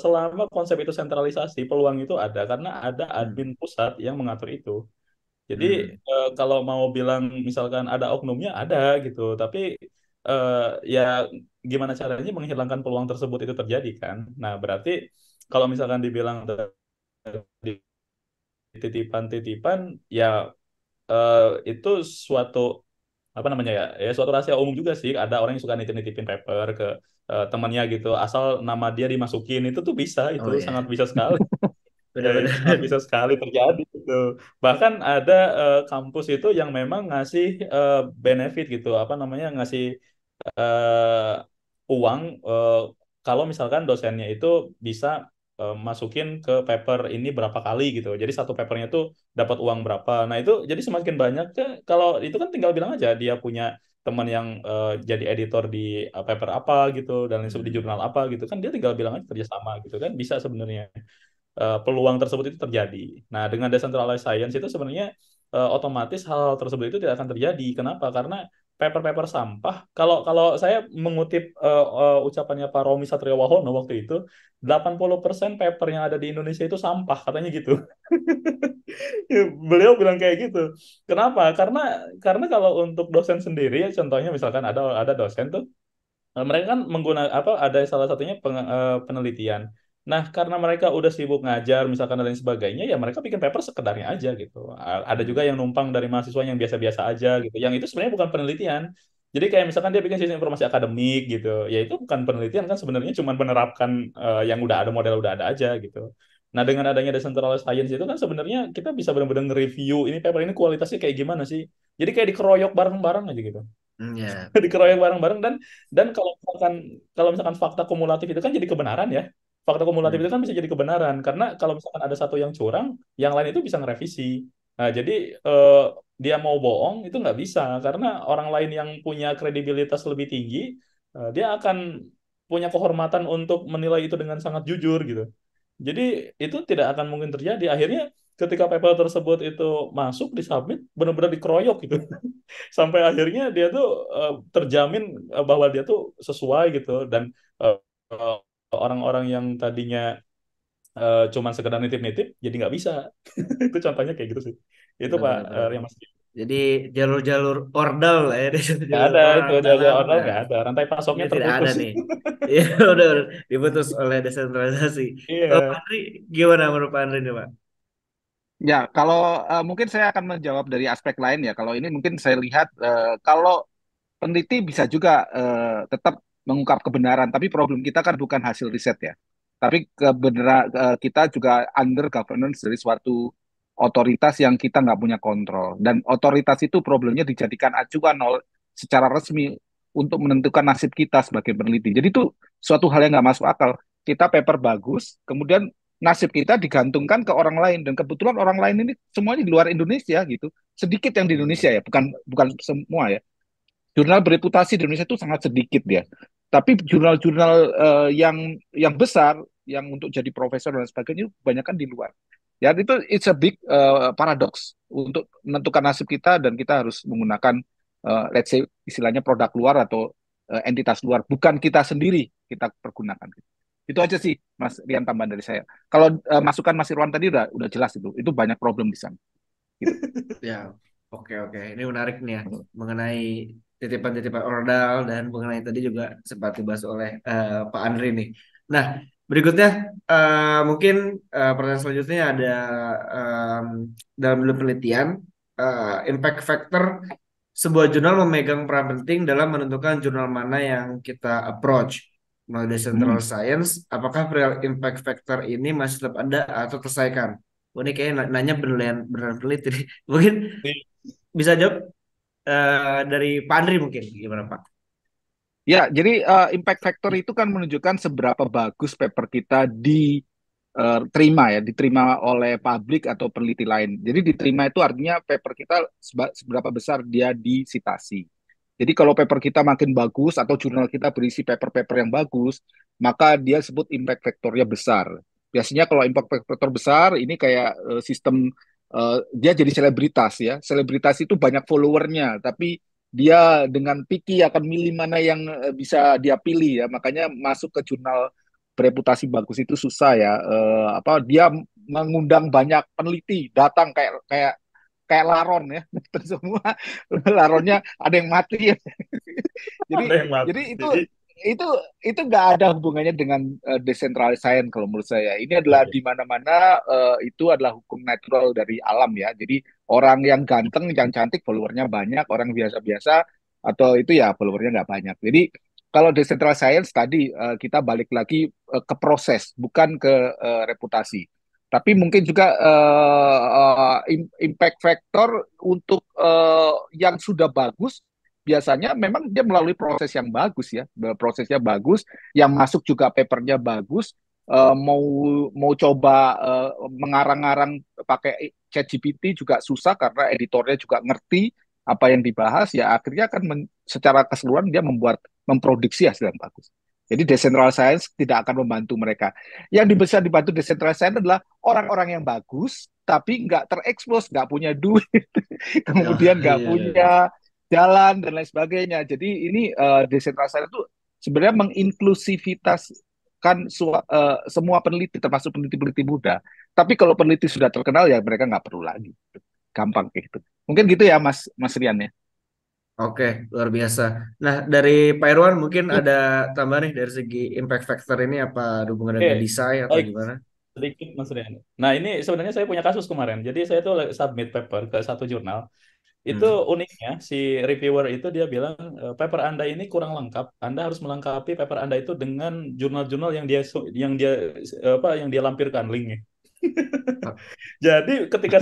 Selama konsep itu sentralisasi, peluang itu ada karena ada Hmm. admin pusat yang mengatur itu. Jadi, Hmm. kalau mau bilang misalkan ada oknumnya, ada gitu. Tapi eh, ya gimana caranya menghilangkan peluang tersebut itu terjadi kan? Nah, berarti kalau misalkan dibilang tadi titipan-titipan, ya eh, itu suatu apa namanya ya ya suatu rahasia umum juga sih ada orang yang suka nitip-nitipin paper ke temannya gitu asal nama dia dimasukin itu tuh bisa itu Oh sangat ya, bisa sekali itu sangat benar-benar. bisa sekali terjadi gitu bahkan ada kampus itu yang memang ngasih benefit gitu apa namanya ngasih eh, uang kalau misalkan dosennya itu bisa masukin ke paper ini berapa kali gitu. Jadi satu papernya tuh dapat uang berapa. Nah itu jadi semakin banyak kalau itu kan tinggal bilang aja dia punya teman yang jadi editor di paper apa gitu dan lain sebagainya di Hmm. jurnal apa gitu kan dia tinggal bilang aja kerjasama gitu kan bisa sebenarnya peluang tersebut itu terjadi. Nah, dengan decentralized science itu sebenarnya otomatis hal tersebut itu tidak akan terjadi. Kenapa? Karena paper-paper sampah. Kalau kalau saya mengutip ucapannya Pak Romi Satriawahono waktu itu, 80% paper yang ada di Indonesia itu sampah, katanya gitu. Beliau bilang kayak gitu. Kenapa? Karena kalau untuk dosen sendiri ya contohnya misalkan ada dosen tuh mereka kan menggunakan apa ada salah satunya penelitian. Nah, karena mereka udah sibuk ngajar misalkan dan lain sebagainya, ya mereka bikin paper sekedarnya aja gitu. Ada juga Hmm. yang numpang dari mahasiswa yang biasa-biasa aja gitu. Yang itu sebenarnya bukan penelitian. Jadi kayak misalkan dia bikin sistem informasi akademik gitu. Ya itu bukan penelitian kan sebenarnya cuma menerapkan yang udah ada model udah ada aja gitu. Nah, dengan adanya decentralized science itu kan sebenarnya kita bisa benar-benar nge-review ini paper ini kualitasnya kayak gimana sih. Jadi kayak dikeroyok bareng-bareng aja gitu. Hmm, ya betul. Dikeroyok bareng-bareng dan kalau misalkan fakta kumulatif itu kan jadi kebenaran ya fakta kumulatif itu Hmm. kan bisa jadi kebenaran karena kalau misalkan ada satu yang curang yang lain itu bisa ngerevisi nah jadi eh, dia mau bohong itu nggak bisa karena orang lain yang punya kredibilitas lebih tinggi dia akan punya kehormatan untuk menilai itu dengan sangat jujur gitu jadi itu tidak akan mungkin terjadi akhirnya ketika paper tersebut itu masuk disubmit benar-benar dikeroyok gitu sampai akhirnya dia tuh terjamin bahwa dia tuh sesuai gitu dan eh, eh, orang-orang yang tadinya cuman sekedar nitip-nitip jadi nggak bisa itu contohnya kayak gitu sih itu Pak Benar-benar. Rian Mas. Jadi jalur-jalur ordal lah ya, Nggak jalur ada itu, jauh-jauh perdalam. orang Nah, nggak ada. Rantai ini pasoknya tidak ada terputus. nih. Ya udah diputus oleh desentralisasi. Kalau Pak Iya. Andri, gimana menurut Pak Andri nih Pak? Ya, kalau mungkin saya akan menjawab dari aspek lain ya. Kalau ini mungkin saya lihat kalau peneliti bisa juga tetap mengungkap kebenaran, tapi problem kita kan bukan hasil riset ya. Tapi kebenaran kita juga under governance dari suatu otoritas yang kita nggak punya kontrol. Dan otoritas itu problemnya dijadikan acuan secara resmi untuk menentukan nasib kita sebagai peneliti. Jadi itu suatu hal yang nggak masuk akal. Kita paper bagus, kemudian nasib kita digantungkan ke orang lain, dan kebetulan orang lain ini semuanya di luar Indonesia gitu. Sedikit yang di Indonesia ya, bukan bukan semua ya. Jurnal bereputasi di Indonesia itu sangat sedikit ya. Tapi jurnal-jurnal yang besar, yang untuk jadi profesor dan sebagainya, kebanyakan di luar. Ya itu it's a big paradox untuk menentukan nasib kita, dan kita harus menggunakan let's say istilahnya produk luar atau entitas luar, bukan kita sendiri kita pergunakan. Itu aja sih Mas Rian, tambahan dari saya. Kalau masukan Mas Irwan tadi udah jelas, itu banyak problem di sana. Gitu. Ya, oke oke. Ini menarik nih ya mengenai titipan-titipan ordal dan mengenai tadi juga sempat dibahas oleh Pak Andri nih. Nah, berikutnya mungkin pertanyaan selanjutnya ada em, dalam penelitian impact factor sebuah jurnal memegang peran penting dalam menentukan jurnal mana yang kita approach melalui Hmm. central science. Apakah real impact factor ini masih tetap ada atau terselesaikan? Oh, ini kayak nanya beneran beneran peneliti nih. Mungkin bisa jawab dari Pak Andri mungkin gimana Pak? Ya, jadi impact factor itu kan menunjukkan seberapa bagus paper kita diterima ya, diterima oleh publik atau peneliti lain. Jadi diterima itu artinya paper kita seberapa besar dia disitasi. Jadi kalau paper kita makin bagus atau jurnal kita berisi paper-paper yang bagus, maka dia sebut impact factornya besar. Biasanya kalau impact factor besar, ini kayak sistem dia jadi selebritas ya. Selebritas itu banyak followernya, tapi dia dengan picky akan milih mana yang bisa dia pilih ya. Makanya masuk ke jurnal bereputasi bagus itu susah ya. Apa dia mengundang banyak peneliti datang kayak kayak kayak laron ya. Terus semua laronnya ada yang mati ya. Jadi Ada yang jadi mati. itu itu nggak ada hubungannya dengan decentralized science kalau menurut saya. Ini adalah Oke. di mana-mana itu adalah hukum natural dari alam ya. Jadi orang yang ganteng, yang cantik followernya banyak, orang biasa-biasa atau itu ya followernya nggak banyak. Jadi kalau decentralized science tadi kita balik lagi ke proses, bukan ke reputasi. Tapi mungkin juga impact factor untuk yang sudah bagus biasanya memang dia melalui proses yang bagus ya, prosesnya bagus, yang masuk juga papernya bagus, mau mau coba mengarang-arang pakai ChatGPT juga susah karena editornya juga ngerti apa yang dibahas, ya akhirnya kan secara keseluruhan dia memproduksi hasil yang bagus. Jadi decentralized science tidak akan membantu mereka. Yang bisa dibantu decentralized science adalah orang-orang yang bagus, tapi nggak terekspos, nggak punya duit, Oh kemudian nggak iya, iya, iya. punya jalan dan lain sebagainya. Jadi ini desentralisasi itu sebenarnya menginklusivitaskan semua peneliti, termasuk peneliti-peneliti muda. Tapi kalau peneliti sudah terkenal ya mereka nggak perlu lagi. Gampang kayak gitu. Mungkin gitu ya Mas Mas Rian ya. Oke, luar biasa. Nah, dari Pak Irwan mungkin ada tambahan nih dari segi impact factor ini apa ada hubungan Oke, dengan desain atau baik. gimana? Sedikit Mas Rian. Nah, ini sebenarnya saya punya kasus kemarin. Jadi saya tuh submit paper ke satu jurnal. Itu Hmm. uniknya si reviewer itu dia bilang paper Anda ini kurang lengkap. Anda harus melengkapi paper Anda itu dengan jurnal-jurnal yang dia lampirkan linknya. Jadi ketika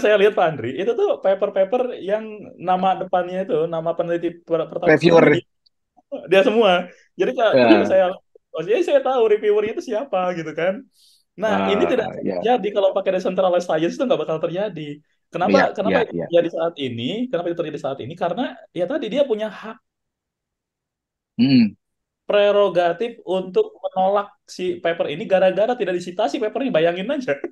saya lihat Pak Andri itu tuh paper-paper yang nama depannya itu nama peneliti pertama itu Reviewer. dia semua. Jadi ketika Ya, saya oh jadi saya tahu reviewer itu siapa gitu kan. Nah, ini tidak akan ya, terjadi kalau pakai decentralized science itu nggak bakal terjadi. Kenapa ya, kenapa ya, itu ya. terjadi saat ini? Kenapa itu terjadi saat ini? Karena ya tadi dia punya hak Hmm, prerogatif untuk menolak si paper ini gara-gara tidak disitasi paper ini. Bayangin aja. ya.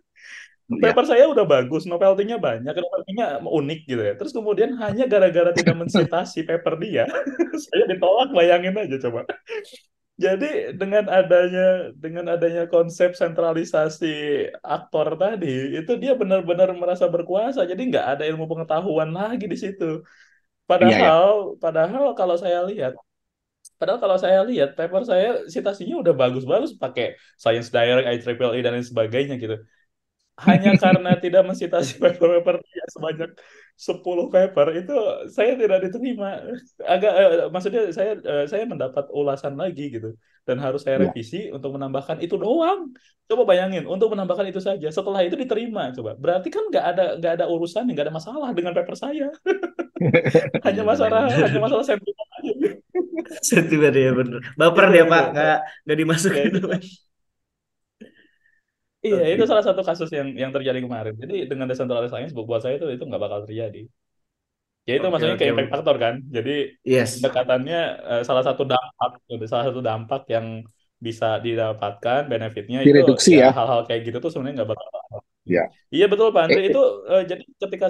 Paper saya udah bagus, novelty-nya banyak, novelty-nya unik gitu ya. Terus kemudian hanya gara-gara tidak mensitasi paper dia, saya ditolak, bayangin aja coba. Jadi dengan adanya konsep sentralisasi aktor tadi, itu dia benar-benar merasa berkuasa. Jadi nggak ada ilmu pengetahuan lagi di situ. Iya ya. Padahal, padahal kalau saya lihat, padahal kalau saya lihat paper saya citasinya udah bagus-bagus pakai Science Direct, IEEE dan lain sebagainya gitu. Hanya karena tidak mensitasi paper-paper dia sebanyak 10 paper itu saya tidak diterima. Maksudnya saya mendapat ulasan lagi gitu dan harus saya Iya. revisi untuk menambahkan itu doang. Coba bayangin untuk menambahkan itu saja. Setelah itu diterima coba. Berarti kan nggak ada urusan, nggak ada masalah dengan paper saya. Hanya Iya masalah benar-benar. hanya masalah sentimen aja. Sentimen ya bener. Baper Itu dia itu. Pak, nggak Ya dimasukin itu. tuh. Iya, itu Oke. salah satu kasus yang terjadi kemarin. Jadi dengan decentralized science buat saya itu nggak bakal terjadi. Ya itu Oke, maksudnya ke oke. impact factor kan. Jadi Yes. pendekatannya salah satu dampak yang bisa didapatkan benefitnya itu Direduksi ya ya. hal-hal kayak gitu tuh sebenarnya nggak bakal. Ya. Iya betul Pak Andre itu Eh, jadi ketika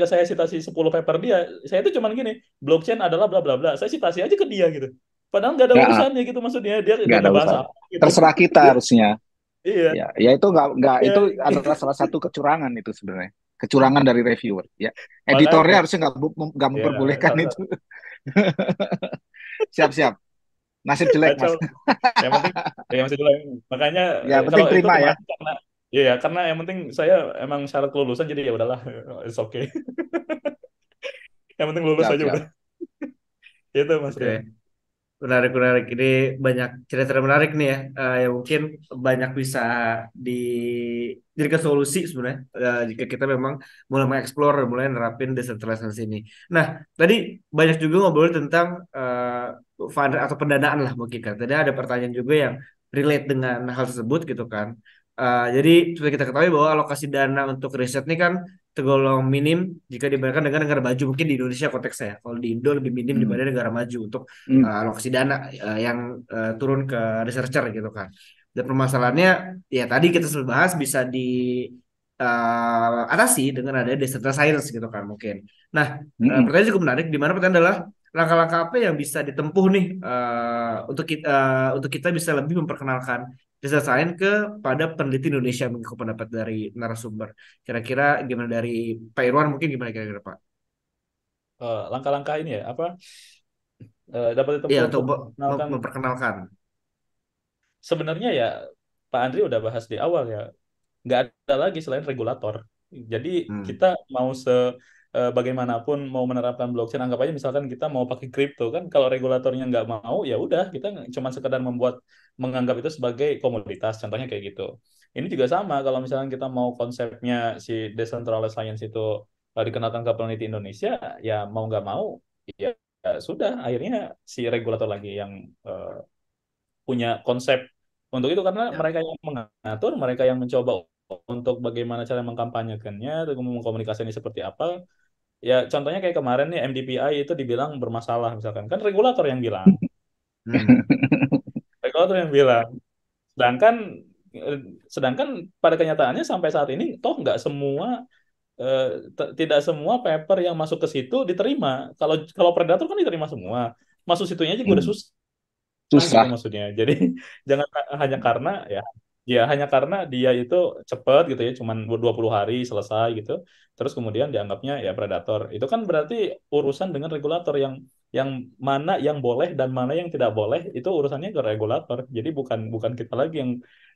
saya citasi 10 paper dia, saya itu cuman gini, blockchain adalah bla bla bla. Saya citasi aja ke dia gitu. Padahal nggak ada ya, urusannya gitu maksudnya dia nggak ada ngebahas urusan. apa gitu. Terserah kita harusnya. Iya, Ya, ya itu nggak iya. itu adalah salah satu kecurangan itu sebenarnya. Kecurangan dari reviewer. Ya, editornya Makanya harusnya nggak ya memperbolehkan salah itu. satu Siap-siap. Nasib jelek kacau. mas. Yang penting ya masih dulu. Makanya Ya penting kalau itu terima ya. kemarin karena iya karena yang penting saya emang syarat kelulusan jadi ya udahlah, it's okay. Yang penting lulus Siap aja siap. udah. Itu Mas Oke. Rian. Menarik, menarik. Ini banyak cerita menarik nih ya, yang mungkin banyak bisa dijadikan solusi sebenarnya, jika kita memang mulai mengeksplor, mulai nerapin desentralisasi ini. Nah, tadi banyak juga ngobrol tentang fund atau pendanaan lah mungkin kan. Tadi ada pertanyaan juga yang relate dengan hal tersebut gitu kan. Jadi seperti kita ketahui bahwa alokasi dana untuk riset ini kan tergolong minim jika dibandingkan dengan negara maju, mungkin di Indonesia konteksnya ya. Kalau di Indo lebih minim Hmm. dibanding negara maju untuk Hmm. alokasi dana yang turun ke researcher gitu kan. Dan permasalahannya ya tadi kita sudah bahas bisa di atasi dengan ada decentralized science gitu kan mungkin. Nah, Hmm. pertanyaan cukup menarik. Di mana pertanyaan adalah langkah-langkah apa yang bisa ditempuh nih untuk kita bisa lebih memperkenalkan decentralized science kepada peneliti Indonesia mengikut pendapat dari narasumber. Kira-kira gimana dari Pak Irwan mungkin gimana kira-kira Pak? Langkah-langkah ini ya apa dapat Iya ditempuh untuk untuk mengenalkan memperkenalkan. sebenarnya ya Pak Andri udah bahas di awal ya nggak ada lagi selain regulator. Jadi Hmm. kita mau bagaimanapun mau menerapkan blockchain, anggap aja misalkan kita mau pakai kripto kan, kalau regulatornya nggak mau ya udah kita cuma sekedar menganggap itu sebagai komoditas, contohnya kayak gitu. Ini juga sama kalau misalkan kita mau konsepnya si decentralized science itu dikenalkan ke peneliti Indonesia, ya mau nggak mau ya, ya sudah akhirnya si regulator lagi yang eh, punya konsep untuk itu karena Ya. mereka yang mengatur, mereka yang mencoba untuk bagaimana cara mengkampanyekannya, atau mengkomunikasikannya seperti apa. Ya contohnya kayak kemarin nih MDPI itu dibilang bermasalah misalkan, kan Hmm. regulator yang bilang. Sedangkan eh, sedangkan pada kenyataannya sampai saat ini toh nggak semua eh, tidak semua paper yang masuk ke situ diterima. Kalau kalau predator kan diterima semua. Masuk situnya juga udah Hmm. susah gitu Susah. maksudnya. Jadi jangan hanya karena hanya karena dia itu cepat gitu ya, cuman 20 hari selesai gitu. Terus kemudian dianggapnya ya predator. Itu kan berarti urusan dengan regulator yang mana yang boleh dan mana yang tidak boleh itu urusannya ke regulator. Jadi bukan bukan kita lagi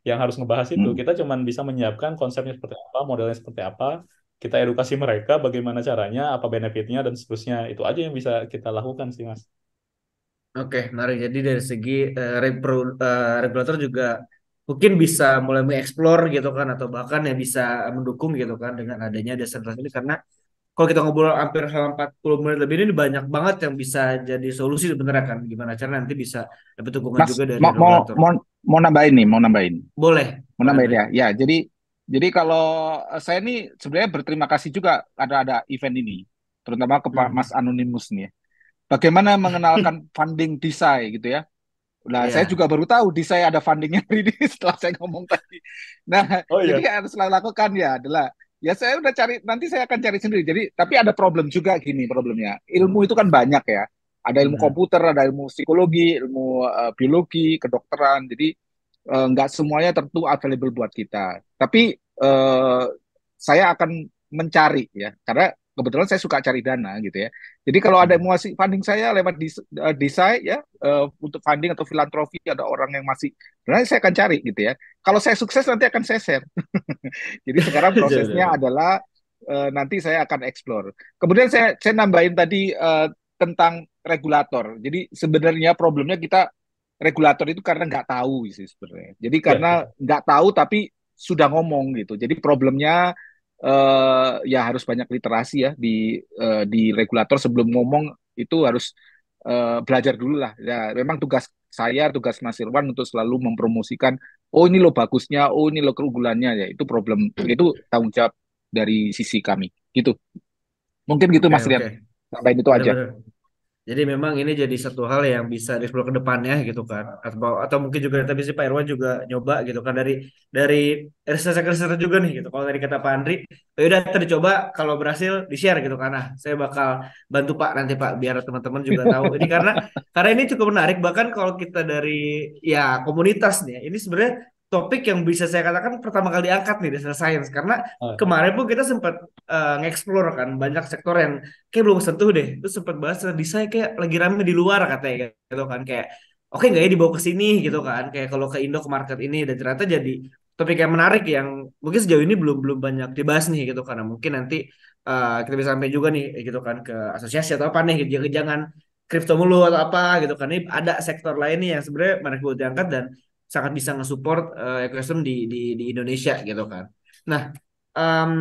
yang harus ngebahas itu. Hmm. Kita cuman bisa menyiapkan konsepnya seperti apa, modelnya seperti apa. Kita edukasi mereka bagaimana caranya, apa benefitnya dan seterusnya. Itu aja yang bisa kita lakukan sih, Mas. Oke, menarik. Jadi dari segi regulator juga mungkin bisa mulai mengeksplor gitu kan, atau bahkan ya bisa mendukung gitu kan dengan adanya desentralisasi ini, karena kalau kita ngobrol hampir selama 40 menit lebih ini banyak banget yang bisa jadi solusi sebenarnya kan. Gimana cara nanti bisa dapat dukungan Mas juga dari mau mau regulator. mau mau nambahin nih, mau nambahin. Boleh, Mau Pak nambahin Andre. ya. Ya, jadi kalau saya nih sebenarnya berterima kasih juga ada event ini, terutama ke Pak Hmm. Mas Anonimus nih ya. Bagaimana mengenalkan funding DeSci gitu ya. Nah, saya Iya. juga baru tahu DeSci ada fundingnya ini setelah saya ngomong tadi. Nah, Oh jadi iya. yang harus saya lakukan ya adalah ya saya udah cari nanti saya akan cari sendiri. Jadi tapi ada problem juga gini problemnya. Ilmu itu kan banyak ya. Ada ilmu Mhm. komputer, ada ilmu psikologi, ilmu biologi, kedokteran. Jadi nggak semuanya tentu available buat kita. Tapi saya akan mencari ya, karena kebetulan saya suka cari dana gitu ya. Jadi kalau ada yang Mhm. mau ngasih funding saya lewat desain ya, untuk funding atau filantropi, ada orang yang masih, sebenarnya saya akan cari gitu ya. Kalau saya sukses nanti akan saya share. Jadi sekarang Betul, betul, prosesnya betul. adalah nanti saya akan explore. Kemudian saya nambahin tadi tentang regulator. Jadi sebenarnya problemnya kita regulator itu karena nggak tahu sih sebenarnya. Jadi Ya, karena nggak tahu tapi sudah ngomong gitu. Jadi problemnya ya harus banyak literasi ya di regulator sebelum ngomong itu harus belajar dulu lah. Ya memang tugas saya, tugas Mas Irwan untuk selalu mempromosikan, oh ini lo bagusnya, oh ini lo keunggulannya ya. Itu problem, itu tanggung jawab dari sisi kami. Gitu. Mungkin gitu Oke, Mas oke. Rian. Sampaikan itu aja. Benar-benar. Jadi memang ini jadi satu hal yang bisa dieksplor ke depannya gitu kan. Atau mungkin juga tadi si Pak Irwan juga nyoba gitu kan dari riset juga nih gitu. Kalau dari kata Pak Andri, ya udah tadi coba kalau berhasil di-share gitu kan. Nah, saya bakal bantu Pak nanti Pak biar teman-teman juga tahu. Ini karena ini cukup menarik bahkan kalau kita dari ya komunitas nih ya. Ini sebenarnya topik yang bisa saya katakan pertama kali diangkat nih di Science karena oh, kemarin pun kita sempat nge-explore kan banyak sektor yang kayak belum sentuh deh. Terus sempat bahas desain kayak lagi rame di luar katanya gitu kan kayak oke nggak ya dibawa ke sini gitu kan kayak kalau ke Indo ke market ini dan ternyata jadi topik yang menarik yang mungkin sejauh ini belum belum banyak dibahas nih gitu karena mungkin nanti kita bisa sampai juga nih gitu kan ke asosiasi atau apa nih gitu. Jangan kripto mulu atau apa gitu kan ini ada sektor lain nih yang sebenarnya menarik buat diangkat dan sangat bisa nge-support ekosistem di Indonesia gitu kan. Nah, Em,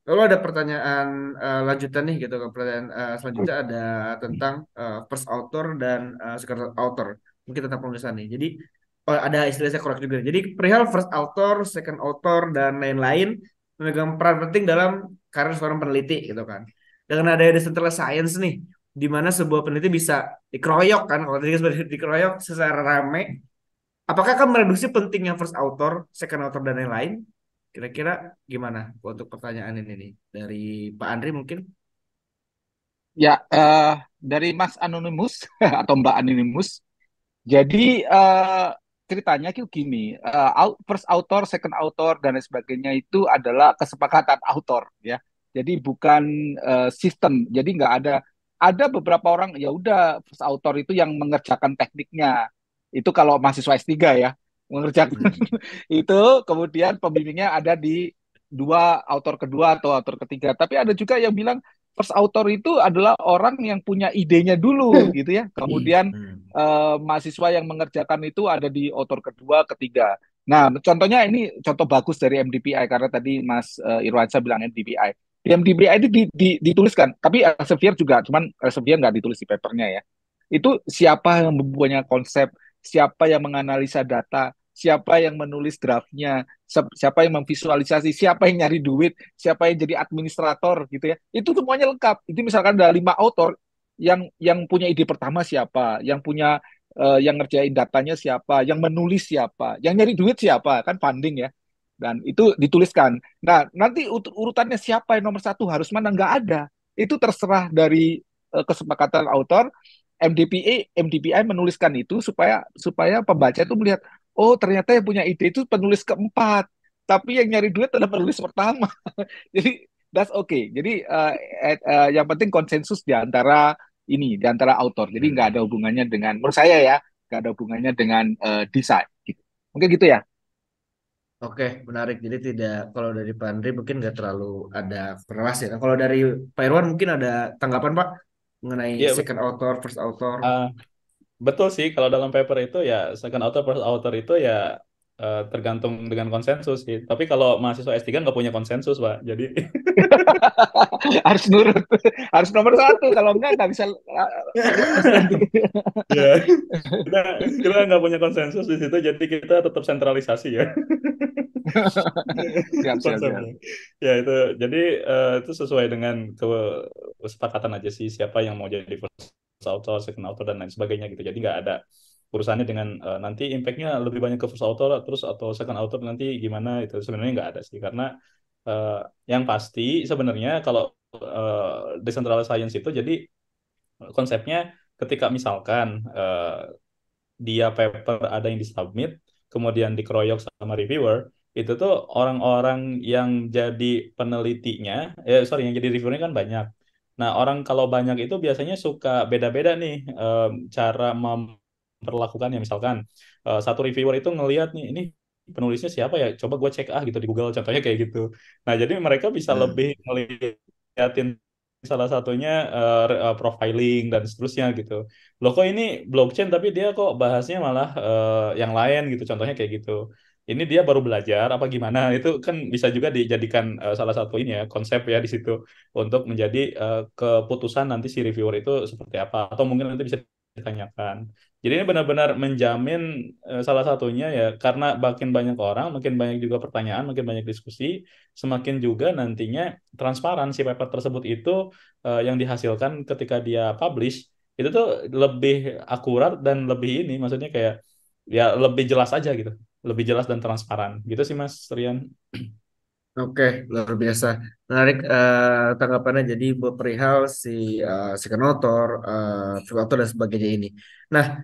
lalu ada pertanyaan lanjutan nih gitu. Pertanyaan selanjutnya ada tentang first author dan second author. Mungkin tentang penulisan nih. Jadi ada istilahnya korek juga. Jadi perihal first author, second author dan lain-lain memegang peran penting dalam karir seorang peneliti gitu kan. Dengan adanya decentralized science nih, di mana sebuah peneliti bisa dikeroyok kan, kalau tadi seperti dikeroyok secara rame, apakah akan mereduksi pentingnya first author, second author dan lain-lain? Kira-kira gimana untuk pertanyaan ini nih dari Pak Andri mungkin? Ya, dari Mas Anonymous atau Mbak Anonymous. Jadi ceritanya itu gini, first author, second author dan lain sebagainya itu adalah kesepakatan author ya. Jadi bukan sistem. Jadi nggak ada beberapa orang ya udah first author itu yang mengerjakan tekniknya. Itu kalau mahasiswa S3 ya, mengerjakan Hmm. itu kemudian pembimbingnya ada di dua author kedua atau author ketiga. Tapi ada juga yang bilang first author itu adalah orang yang punya idenya dulu gitu ya. Kemudian Hmm. mahasiswa yang mengerjakan itu ada di author kedua, ketiga. Nah, contohnya ini contoh bagus dari MDPI karena tadi Mas Irwansyah bilang MDPI. Di MDPI itu dituliskan, tapi Elsevier juga, cuman Elsevier nggak ditulis di papernya ya. Itu siapa yang mempunyai konsep, siapa yang menganalisa data, siapa yang menulis draftnya, siapa yang memvisualisasi, siapa yang nyari duit, siapa yang jadi administrator gitu ya. Itu semuanya lengkap. Itu misalkan ada 5 author, yang punya ide pertama siapa, yang punya yang ngerjain datanya siapa, yang menulis siapa, yang nyari duit siapa, kan funding ya. Dan itu dituliskan. Nah, nanti urutannya siapa yang nomor satu harus mana nggak ada. Itu terserah dari kesepakatan author. MDPI menuliskan itu supaya supaya pembaca itu melihat, oh ternyata yang punya ide itu penulis keempat, tapi yang nyari duit adalah penulis pertama. Jadi that's okay. Jadi yang penting konsensus di antara di antara author. Jadi nggak ada Hmm. hubungannya dengan, menurut saya ya, nggak ada hubungannya dengan desain. Gitu. Mungkin gitu ya. Oke, menarik. Jadi tidak kalau dari Pak Andri mungkin nggak terlalu ada korelasi. Nah, kalau dari Pak Irwan mungkin ada tanggapan Pak mengenai iya second author, first author. uh, betul sih kalau dalam paper itu ya second author first author itu ya tergantung dengan konsensus sih. Tapi kalau mahasiswa S3 nggak punya konsensus, Pak. Jadi Harus nurut, harus nomor satu. Kalau nggak bisa lulus nanti. ya kita kita nggak punya konsensus di situ, jadi kita tetap sentralisasi ya. Siap, siap, siap. Konsepnya. Ya itu jadi itu sesuai dengan kesepakatan aja sih siapa yang mau jadi first author, second author dan lain sebagainya gitu. Jadi nggak ada urusannya dengan nanti impactnya lebih banyak ke first author terus atau second author nanti gimana itu sebenarnya nggak ada sih karena eh, yang pasti sebenarnya kalau decentralized science itu jadi konsepnya ketika misalkan dia paper ada yang disubmit, kemudian dikeroyok sama reviewer, itu tuh orang-orang yang jadi penelitinya, sorry, yang jadi reviewernya kan banyak. Nah, orang kalau banyak itu biasanya suka beda-beda nih cara memperlakukannya. Misalkan satu reviewer itu ngelihat nih, ini penulisnya siapa ya? Coba gue cek gitu di Google, contohnya kayak gitu. Nah, jadi mereka bisa Hmm. lebih ngeliatin salah satunya profiling dan seterusnya gitu. Loh kok ini blockchain tapi dia kok bahasnya malah yang lain gitu. Contohnya kayak gitu. Ini dia baru belajar apa gimana? Itu kan bisa juga dijadikan salah satu ini ya konsep ya di situ untuk menjadi keputusan nanti si reviewer itu seperti apa atau mungkin nanti bisa ditanyakan. Jadi ini benar-benar menjamin salah satunya ya karena makin banyak orang, makin banyak juga pertanyaan, makin banyak diskusi, semakin juga nantinya transparan si paper tersebut itu yang dihasilkan ketika dia publish itu tuh lebih akurat dan lebih ini maksudnya kayak ya lebih jelas aja gitu lebih jelas dan transparan gitu sih Mas Rian. Oke, luar biasa. Menarik tanggapannya jadi perihal si Sekenotor, Piloto dan sebagainya ini. Nah,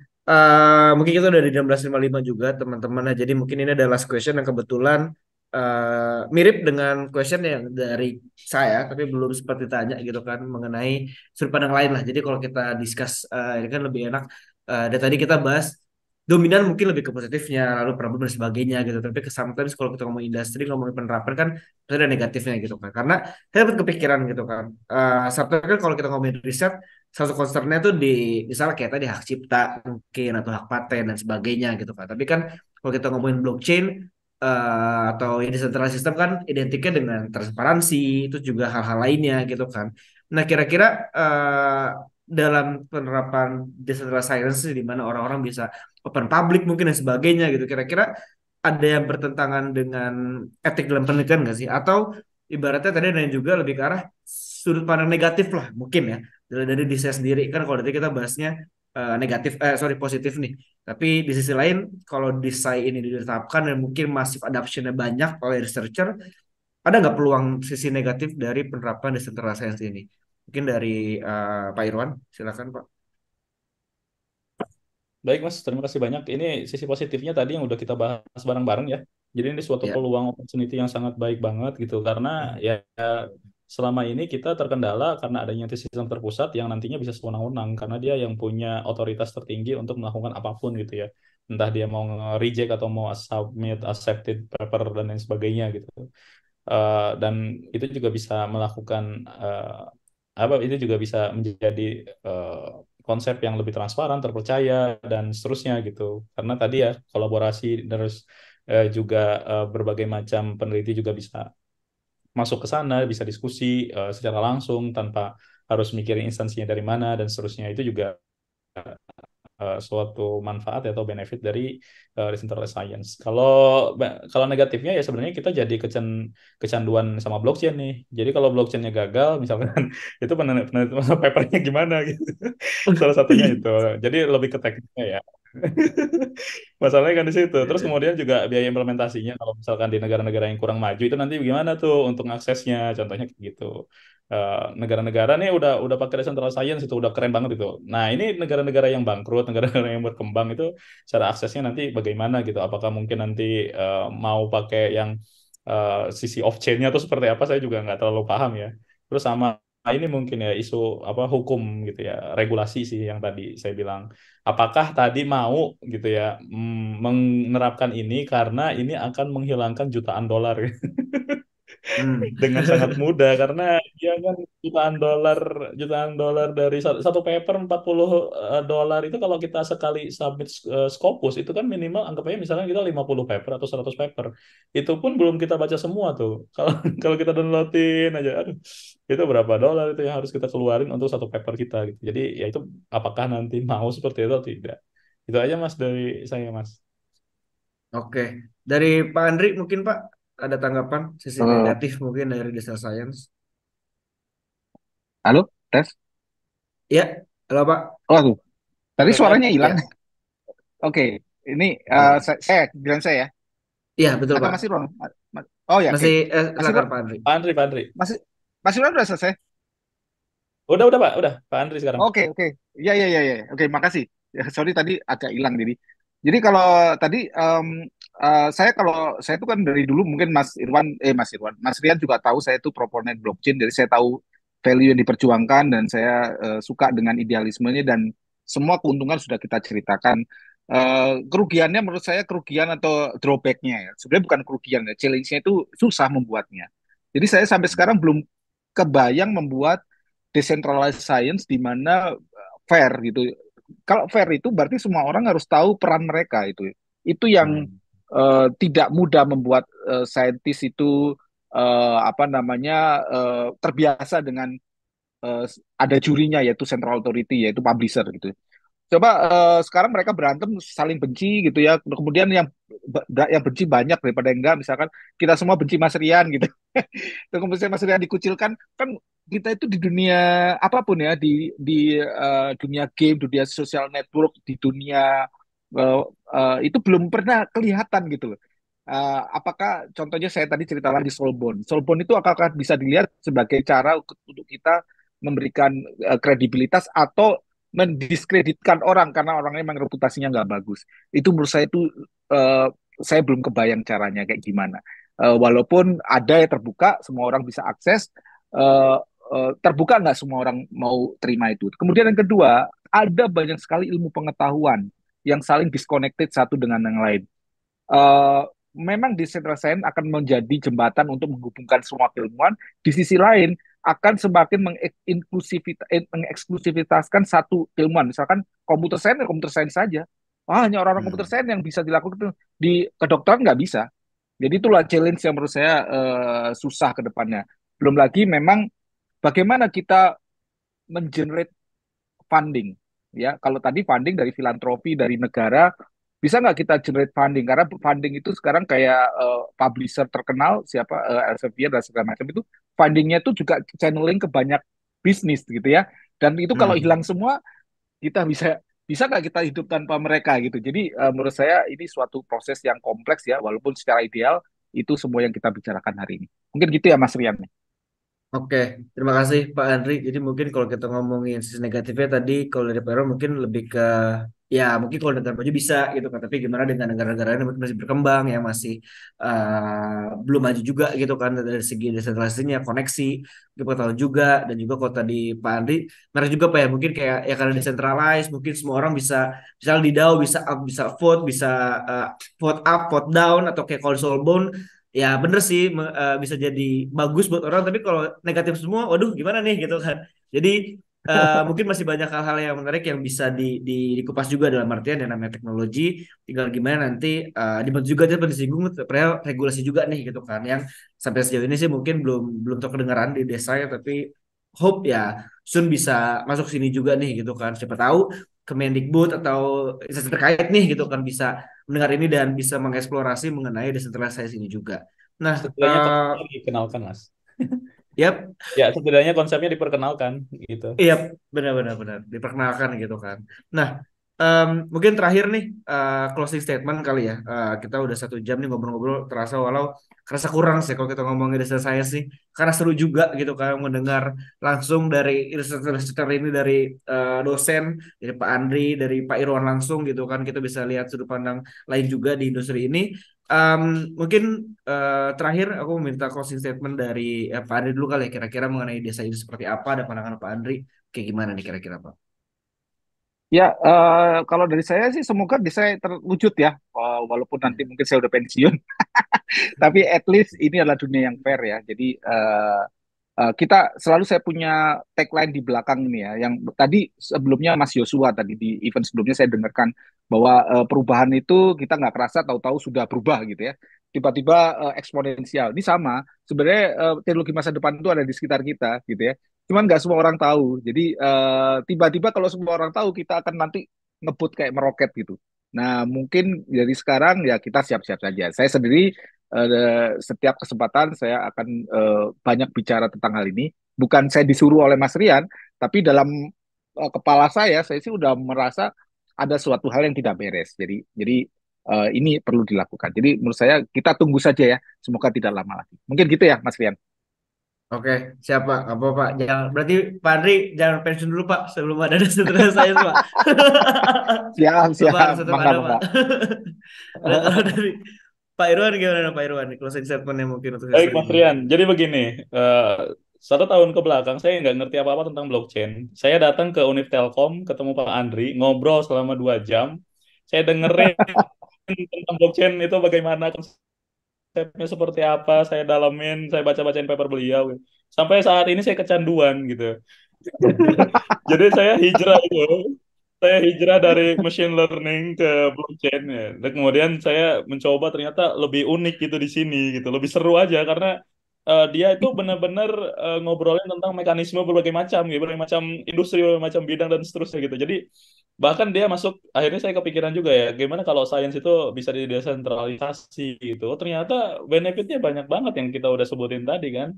mungkin kita udah di 16:55 juga teman-teman. Nah, jadi mungkin ini adalah last question yang kebetulan mirip dengan question yang dari saya, tapi belum sempat ditanya gitu kan mengenai sudut pandang lain lah. Jadi kalau kita discuss ini kan lebih enak. Dari tadi kita bahas dominan mungkin lebih ke positifnya, lalu problem dan sebagainya gitu. Tapi ke sometimes kalau kita ngomong industri, ngomongin penerapan kan ada negatifnya gitu kan. Karena saya dapat kepikiran gitu kan. Sometimes kan kalau kita ngomongin riset, satu concernnya tuh di misalnya kayak tadi hak cipta mungkin atau hak paten dan sebagainya gitu kan. Tapi kan kalau kita ngomongin blockchain atau ini decentralized system kan identiknya dengan transparansi, itu juga hal-hal lainnya gitu kan. Nah, kira-kira dalam penerapan decentralized finance di mana orang-orang bisa open public mungkin dan sebagainya gitu. Kira-kira ada yang bertentangan dengan etik dalam penelitian nggak sih? Atau ibaratnya tadi ada yang juga lebih ke arah sudut pandang negatif lah mungkin ya dari diri saya sendiri kan kalau tadi kita bahasnya negatif sorry positif nih. Tapi di sisi lain kalau desain ini ditetapkan dan mungkin masif adoptionnya banyak oleh researcher, ada nggak peluang sisi negatif dari penerapan decentralized science ini? Mungkin dari Pak Irwan, silakan Pak. Baik Mas, terima kasih banyak. Ini sisi positifnya tadi yang udah kita bahas bareng-bareng ya. Jadi ini suatu Ya. peluang opportunity yang sangat baik banget gitu karena ya selama ini kita terkendala karena adanya sistem terpusat yang nantinya bisa sewenang-wenang karena dia yang punya otoritas tertinggi untuk melakukan apapun gitu ya. Entah dia mau reject atau mau submit accepted paper dan lain sebagainya gitu. Dan itu juga bisa melakukan apa itu juga bisa menjadi konsep yang lebih transparan, terpercaya dan seterusnya gitu. Karena tadi ya kolaborasi terus juga berbagai macam peneliti juga bisa masuk ke sana, bisa diskusi secara langsung tanpa harus mikirin instansinya dari mana dan seterusnya. Itu juga suatu manfaat atau benefit dari decentralized science. Kalau negatifnya ya sebenarnya kita jadi kecanduan sama blockchain nih. Jadi kalau blockchainnya gagal, misalkan itu penelitian papernya gimana gitu. Salah satunya itu. Jadi lebih ke tekniknya ya. Masalahnya kan di situ. Terus kemudian juga biaya implementasinya kalau misalkan di negara-negara yang kurang maju itu nanti gimana tuh untuk aksesnya, contohnya kayak gitu. Negara-negara nih udah pakai decentralized science itu udah keren banget itu. Nah ini negara-negara yang bangkrut, negara-negara yang berkembang itu cara aksesnya nanti bagaimana gitu? Apakah mungkin nanti mau pakai yang sisi off chain-nya atau seperti apa? Saya juga nggak terlalu paham ya. Terus sama ini mungkin ya isu apa hukum gitu ya, regulasi sih yang tadi saya bilang apakah tadi mau gitu ya menerapkan ini karena ini akan menghilangkan jutaan dolar Hmm. dengan sangat mudah karena dia kan jutaan dolar dari satu paper 40 dolar itu kalau kita sekali submit Scopus itu kan minimal anggap aja misalnya kita 50 paper atau 100 paper itu pun belum kita baca semua tuh kalau kalau kita downloadin aja aduh itu berapa dolar itu yang harus kita keluarin untuk satu paper kita gitu jadi ya itu apakah nanti mau seperti itu atau tidak itu aja Mas dari saya Mas. Oke, dari Pak Andri mungkin Pak ada tanggapan sisi Eh, negatif mungkin dari data science? halo, tes. Ya, halo Pak. Oh, tuh. Tadi Dengar? suaranya hilang. Ya, Oke, ini oh, bilang saya ya. iya betul Atau Pak. Mas Irwan? Oh ya, oke. Masih Mas silakan Irwan, Pak Andri. Pak Andri, Pak Andri. Mas, Mas Irwan udah selesai? Udah Pak, udah Pak Andri sekarang. Oke, oke. Ya, ya, ya, ya. Oke, makasih. Ya, sorry tadi agak hilang jadi. Jadi kalau tadi saya itu kan dari dulu mungkin Mas Irwan, Mas Rian juga tahu saya itu proponen blockchain, jadi saya tahu value yang diperjuangkan dan saya suka dengan idealismenya dan semua keuntungan sudah kita ceritakan. Kerugiannya menurut saya kerugian atau drawbacknya ya. Sebenarnya bukan kerugian ya, challenge-nya itu susah membuatnya. Jadi saya sampai sekarang belum kebayang membuat decentralized science di mana fair gitu. Kalau fair itu berarti semua orang harus tahu peran mereka itu. Itu yang Hmm. tidak mudah membuat saintis itu apa namanya terbiasa dengan eh, ada jurinya yaitu central authority yaitu publisher gitu. Coba sekarang mereka berantem saling benci gitu ya. Kemudian yang benci banyak daripada yang enggak. Misalkan kita semua benci Mas Rian gitu. Terus kemudian Mas Rian dikucilkan kan kita itu di dunia apapun ya di dunia game, dunia social network, di dunia itu belum pernah kelihatan gitu loh. Apakah contohnya saya tadi cerita lagi Solbon. Solbon itu apakah bisa dilihat sebagai cara untuk kita memberikan kredibilitas atau mendiskreditkan orang karena orangnya memang reputasinya nggak bagus. Itu menurut saya itu uh, saya belum kebayang caranya kayak gimana. Walaupun ada yang terbuka, semua orang bisa akses, uh, terbuka nggak semua orang mau terima itu. Kemudian yang kedua, ada banyak sekali ilmu pengetahuan yang saling disconnected satu dengan yang lain. uh, Memang decentralized science akan menjadi jembatan untuk menghubungkan semua keilmuan. Di sisi lain, akan semakin mengeksklusivitaskan satu ilmuwan. Misalkan komputer science saja. Hanya orang-orang komputer Hmm. science yang bisa dilakukan itu. Di kedokteran nggak bisa. Jadi itulah challenge yang menurut saya susah ke depannya. Belum lagi memang bagaimana kita mengenerate funding. Ya, kalau tadi funding dari filantropi dari negara, bisa nggak kita generate funding? Karena funding itu sekarang kayak publisher terkenal siapa Elsevier dan segala macam itu fundingnya itu juga channeling ke banyak bisnis gitu ya. Dan itu kalau hilang Hmm. semua, kita bisa nggak kita hidup tanpa mereka gitu. Jadi menurut saya ini suatu proses yang kompleks ya, walaupun secara ideal itu semua yang kita bicarakan hari ini. Mungkin gitu ya Mas Rian. Oke, terima kasih Pak Andri. Jadi mungkin kalau kita ngomongin sisi negatifnya tadi, kalau dari Peru mungkin lebih ke ya mungkin kalau negara maju bisa gitu kan. Tapi gimana dengan negara-negara lain yang masih berkembang yang masih belum maju juga gitu kan dari segi desentralisasinya, koneksi, kita tahu juga dan juga kalau tadi Pak Andri, menarik juga Pak ya mungkin kayak ya karena decentralized, mungkin semua orang bisa misalnya di DAO bisa up, bisa vote, bisa eh, vote up, vote down atau kayak kalau di Soulbound ya bener sih bisa jadi bagus buat orang tapi kalau negatif semua waduh gimana nih gitu kan jadi mungkin masih banyak hal-hal yang menarik yang bisa dikupas juga dalam artian yang namanya teknologi tinggal gimana nanti dibantu juga tadi disinggung perihal regulasi juga nih gitu kan yang sampai sejauh ini sih mungkin belum belum terkedengaran di desa ya tapi hope ya soon bisa masuk sini juga nih gitu kan siapa tahu Kemendikbud atau instansi terkait nih gitu kan bisa mendengar ini dan bisa mengeksplorasi mengenai desentralisasi ini juga. Nah, Setidaknya konsepnya dikenalkan, Mas. yap, Ya, setidaknya konsepnya diperkenalkan gitu. iya benar-benar benar diperkenalkan gitu kan. Nah, mungkin terakhir nih closing statement kali ya. Kita udah 1 jam nih ngobrol-ngobrol terasa walau kerasa kurang sih kalau kita ngomongin desa saya sih. Karena seru juga gitu kan mendengar langsung dari illustrator ini dari dosen, dari Pak Andri, dari Pak Irwan langsung gitu kan kita bisa lihat sudut pandang lain juga di industri ini. Em, Mungkin terakhir aku meminta closing statement dari Pak Andri dulu kali ya kira-kira mengenai desa ini seperti apa ada pandangan Pak Andri kayak gimana nih kira-kira Pak? Ya, kalau dari saya sih semoga bisa terwujud ya, walaupun nanti Hmm. mungkin saya udah pensiun. Tapi at least ini adalah dunia yang fair ya. Jadi kita selalu saya punya tagline di belakang ini ya. Yang tadi sebelumnya Mas Yosua tadi di event sebelumnya saya dengarkan bahwa perubahan itu kita nggak kerasa tahu-tahu sudah berubah gitu ya. Tiba-tiba eksponensial. Ini sama. Sebenarnya teknologi masa depan itu ada di sekitar kita gitu ya. Cuman nggak semua orang tahu. Jadi tiba-tiba kalau semua orang tahu kita akan nanti ngebut kayak meroket gitu. Nah, mungkin dari sekarang ya kita siap-siap saja. Saya sendiri setiap kesempatan saya akan banyak bicara tentang hal ini. Bukan saya disuruh oleh Mas Rian, tapi dalam kepala saya sih udah merasa ada suatu hal yang tidak beres. Jadi ini perlu dilakukan. Jadi menurut saya kita tunggu saja ya. Semoga tidak lama lagi. Mungkin gitu ya, Mas Rian. Oke, siapa? Apa Pak? Jangan berarti Pak Andri jangan pensiun dulu Pak sebelum ada data science Pak. Siap, Bapak harus siap. tetap Mangga, ada Pak. mangga. Nah, kalau dari Pak Irwan gimana Pak Irwan? Closing statement-nya mungkin untuk Baik, sesi Mas ini. Rian. Jadi begini, eh, 1 tahun ke belakang saya nggak ngerti apa-apa tentang blockchain. Saya datang ke Univ Telkom, ketemu Pak Andri, ngobrol selama 2 jam. Saya dengerin tentang blockchain itu bagaimana konsepnya seperti apa, saya dalamin, saya baca-bacain paper beliau. Sampai saat ini saya kecanduan gitu. Jadi saya hijrah itu. Saya hijrah dari machine learning ke blockchain ya. Dan kemudian saya mencoba ternyata lebih unik gitu di sini gitu, lebih seru aja karena dia itu benar-benar ngobrolin tentang mekanisme berbagai macam gitu, berbagai macam industri, berbagai macam bidang dan seterusnya gitu. Jadi bahkan dia masuk, akhirnya saya kepikiran juga ya, gimana kalau sains itu bisa didesentralisasi gitu. Oh, ternyata benefitnya banyak banget yang kita udah sebutin tadi kan.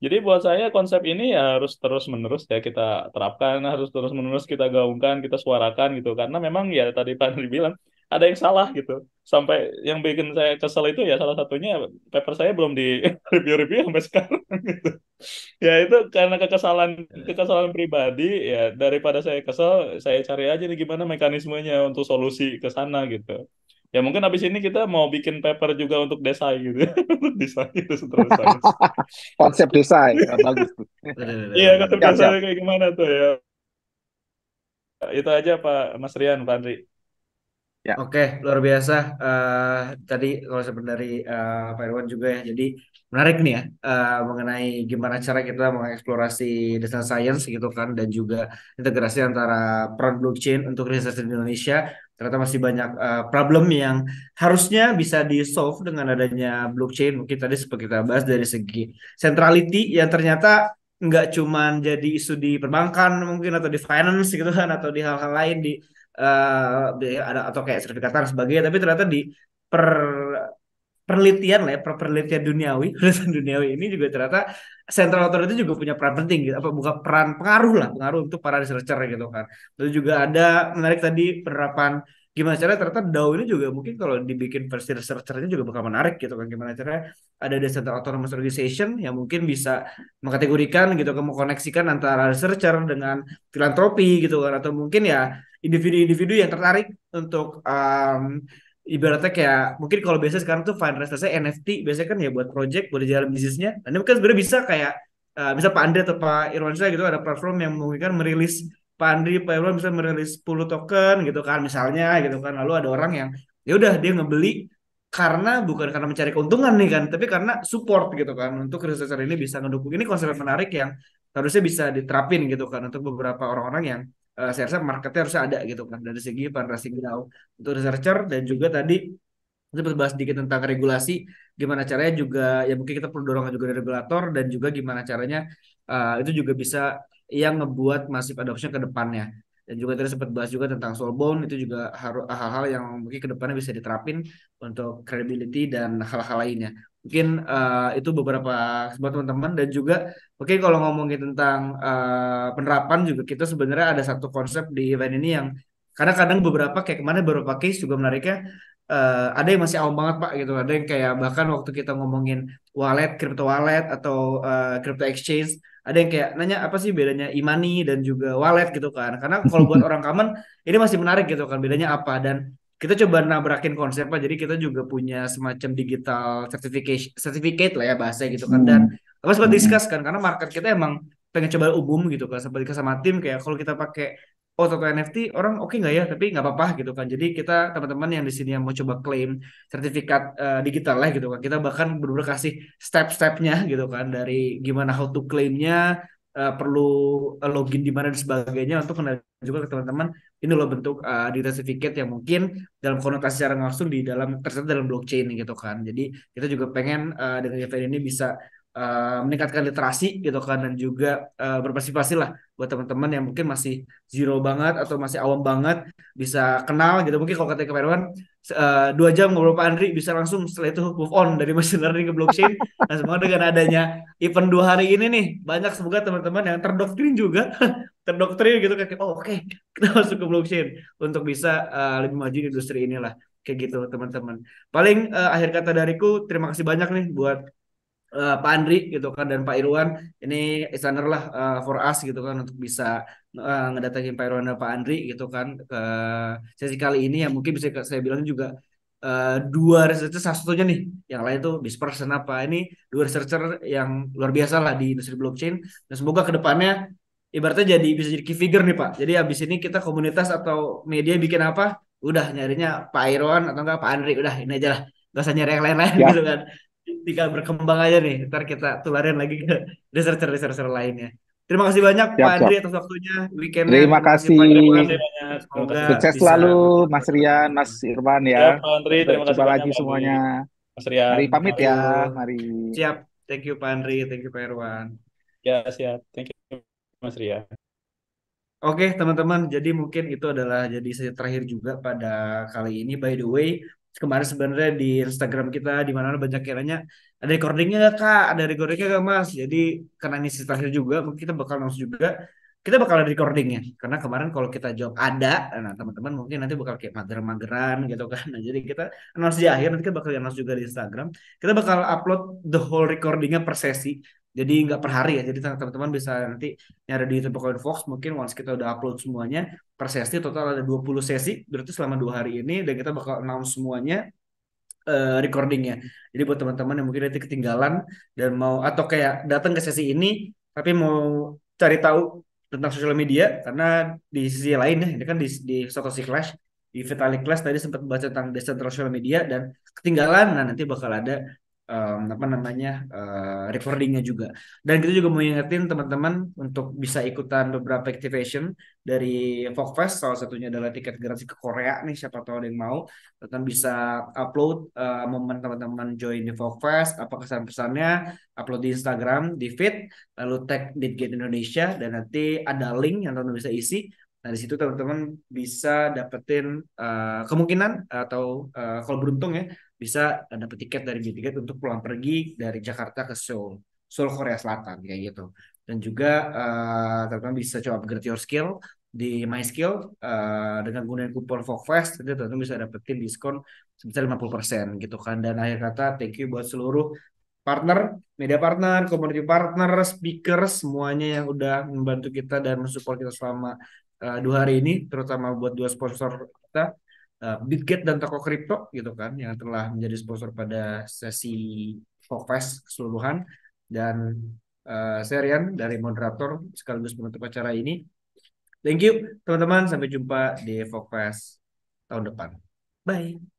Jadi buat saya konsep ini ya harus terus-menerus ya kita terapkan, harus terus-menerus kita gaungkan, kita suarakan gitu. Karena memang ya tadi Pak Andri bilang ada yang salah gitu. Sampai yang bikin saya kesel itu ya salah satunya paper saya belum di review-review sampai sekarang gitu. Ya itu karena kekesalan kekesalan pribadi ya, daripada saya kesel, saya cari aja nih gimana mekanismenya untuk solusi ke sana gitu. Ya mungkin habis ini kita mau bikin paper juga untuk desain gitu. Untuk desain itu central science. Konsep desain. Bagus tuh. Bener, bener, Iya, bener, konsep Siap, bener. siap. dasarnya kayak gimana tuh ya? Itu aja Pak Mas Rian, Pak Andri. Ya. Oke, luar biasa. Tadi kalau seperti dari Pak Irwan juga ya. Jadi menarik nih ya mengenai gimana cara kita mengeksplorasi data science gitu kan dan juga integrasi antara peran blockchain untuk riset di Indonesia. Ternyata masih banyak problem yang harusnya bisa di-solve dengan adanya blockchain. Mungkin tadi seperti kita bahas dari segi centrality yang ternyata nggak cuman jadi isu di perbankan mungkin atau di finance gitu kan atau di hal-hal lain di ada atau kayak sertifikat dan sebagainya tapi ternyata di per penelitian lah ya penelitian duniawi penelitian duniawi ini juga ternyata central authority juga punya peran penting gitu apa bukan peran pengaruh lah pengaruh untuk para researcher gitu kan terus juga ada menarik tadi penerapan gimana caranya ternyata DAO ini juga mungkin kalau dibikin versi researchernya juga bakal menarik gitu kan gimana caranya ada Decentral Autonomous Organization yang mungkin bisa mengkategorikan gitu kan mengkoneksikan antara researcher dengan filantropi gitu kan atau mungkin ya individu-individu yang tertarik untuk ibaratnya kayak mungkin kalau biasa sekarang tuh fundraiser NFT biasanya kan ya buat project buat jalan bisnisnya. Dan ini kan sebenarnya bisa kayak bisa Pak Andri atau Pak Irwansyah gitu ada platform yang mungkin merilis Pak Andri Pak Irwan bisa merilis 10 token gitu kan misalnya gitu kan lalu ada orang yang ya udah dia ngebeli karena bukan karena mencari keuntungan nih kan tapi karena support gitu kan untuk researcher ini bisa ngedukung ini konsep yang menarik yang harusnya bisa diterapin gitu kan untuk beberapa orang-orang yang saya rasa marketnya harus ada gitu kan dari segi fundraising DAO untuk researcher dan juga tadi kita bahas sedikit tentang regulasi gimana caranya juga ya mungkin kita perlu dorongan juga dari regulator dan juga gimana caranya itu juga bisa yang ngebuat masif adoption ke depannya dan juga tadi sempat bahas juga tentang soulbound itu juga harus hal-hal yang mungkin ke depannya bisa diterapin untuk credibility dan hal-hal lainnya mungkin itu beberapa buat teman-teman dan juga oke kalau ngomongin tentang penerapan juga kita sebenarnya ada satu konsep di event ini yang karena kadang beberapa kayak kemarin beberapa case juga menariknya ada yang masih awam banget Pak gitu. Ada yang kayak bahkan waktu kita ngomongin wallet, crypto wallet atau crypto exchange, ada yang kayak nanya apa sih bedanya e-money dan juga wallet gitu kan. Karena kalau buat orang common ini masih menarik gitu kan bedanya apa dan kita coba nabrakin konsep Pak. Jadi kita juga punya semacam digital certificate lah ya bahasa gitu kan dan Hmm. apa sempat Hmm. discuss kan karena market kita emang pengen coba umum gitu kan sempat discuss sama tim kayak kalau kita pakai oh Toto NFT orang oke nggak ya tapi nggak apa-apa gitu kan jadi kita teman-teman yang di sini yang mau coba klaim sertifikat digital lah gitu kan kita bahkan benar-benar kasih step-stepnya gitu kan dari gimana how to claimnya perlu login di mana dan sebagainya untuk kenal juga ke teman-teman ini loh bentuk digital certificate yang mungkin dalam konotasi secara langsung di dalam terserah dalam blockchain gitu kan jadi kita juga pengen dengan event ini bisa meningkatkan literasi gitu kan dan juga berpartisipasi lah buat teman-teman yang mungkin masih zero banget atau masih awam banget bisa kenal gitu mungkin kalau kata Pak Irwan 2 jam ngobrol Pak Andri bisa langsung setelah itu move on dari machine learning ke blockchain nah semoga dengan adanya event 2 hari ini nih banyak semoga teman-teman yang terdoktrin juga terdoktrin gitu kayak oh oke, kita masuk ke blockchain untuk bisa lebih maju di industri inilah kayak gitu teman-teman paling akhir kata dariku terima kasih banyak nih buat Pak Andri gitu kan dan Pak Irwan ini is honor lah for us gitu kan untuk bisa ngedatengin Pak Irwan dan Pak Andri gitu kan ke sesi kali ini yang mungkin bisa saya bilang juga dua researcher salah satunya nih yang lain tuh dispersion apa ini dua researcher yang luar biasa lah di industri blockchain dan semoga kedepannya ibaratnya jadi bisa jadi key figure nih Pak. Jadi habis ini kita komunitas atau media bikin apa udah nyarinya Pak Irwan atau enggak Pak Andri udah ini aja lah gak usah nyari yang lain-lain Ya, gitu kan tinggal berkembang aja nih. Ntar kita tularin lagi ke researcher-researcher lainnya. Terima kasih banyak Pak siap, Andri siap. atas waktunya, weekendnya. Terima Terima kasih Pak kasih. Terima Irwan. kasih banyak. Terima Semoga kasih. Sukses bisa selalu, Mas ngobrol-ngobrol Rian, Mas lagi. Irfan ya. Ya, Pak Andri, Sampai terima kasih jumpa banyak lagi Pak Andri. semuanya. Mas Rian, Mari pamit Thank ya. you. Mari. Siap. Thank you Pak Andri. Thank you Pak Irwan. Ya, siap. Thank you, Mas Rian. Oke, teman-teman. Jadi mungkin itu adalah jadi sesi terakhir juga pada kali ini. By the way, kemarin sebenarnya di Instagram kita di mana banyak yang nanya, ada recordingnya nggak Kak? Ada recordingnya nggak Mas? Jadi karena ini sesi terakhir juga, mungkin kita bakal langsung juga. Kita bakal ada recordingnya. Karena kemarin kalau kita jawab ada, nah teman-teman mungkin nanti bakal kayak mager-mageran gitu kan. Nah, jadi kita announce di akhir, nanti kita bakal announce juga di Instagram. Kita bakal upload the whole recordingnya per sesi. Jadi nggak per hari ya. Jadi teman-teman bisa nanti nyari di YouTube Coin Fox mungkin once kita udah upload semuanya per sesi total ada 20 sesi berarti selama 2 hari ini dan kita bakal announce semuanya recordingnya jadi buat teman-teman yang mungkin nanti ketinggalan dan mau atau kayak datang ke sesi ini tapi mau cari tahu tentang sosial media karena di sisi lain ya ini kan di Satoshi Clash di Vitalik Clash tadi sempat baca tentang decentralized social media dan ketinggalan nah nanti bakal ada apa namanya recordingnya juga dan kita juga mau ingetin teman-teman untuk bisa ikutan beberapa activation dari Fogfest salah satunya adalah tiket gratis ke Korea nih siapa tahu ada yang mau teman bisa upload momen teman-teman join di Fogfest apa kesan-pesannya upload di Instagram di feed lalu tag Ditgate Indonesia dan nanti ada link yang teman-teman bisa isi nah di situ teman-teman bisa dapetin kemungkinan atau kalau beruntung ya bisa dapet tiket dari Bitticket untuk pulang pergi dari Jakarta ke Seoul, Seoul Korea Selatan kayak gitu. Dan juga teman-teman bisa coba upgrade your skill di MySkill dengan gunain kupon Fogfest, nanti teman-teman bisa dapetin diskon sebesar 50% gitu kan. Dan akhir kata, thank you buat seluruh partner, media partner, community partner, speaker, semuanya yang udah membantu kita dan mensupport kita selama 2 hari ini, terutama buat dua sponsor kita, Bitget dan Toko Kripto gitu kan yang telah menjadi sponsor pada sesi Fogfest keseluruhan dan saya Rian dari moderator sekaligus penutup acara ini. Thank you teman-teman sampai jumpa di Fogfest tahun depan. Bye.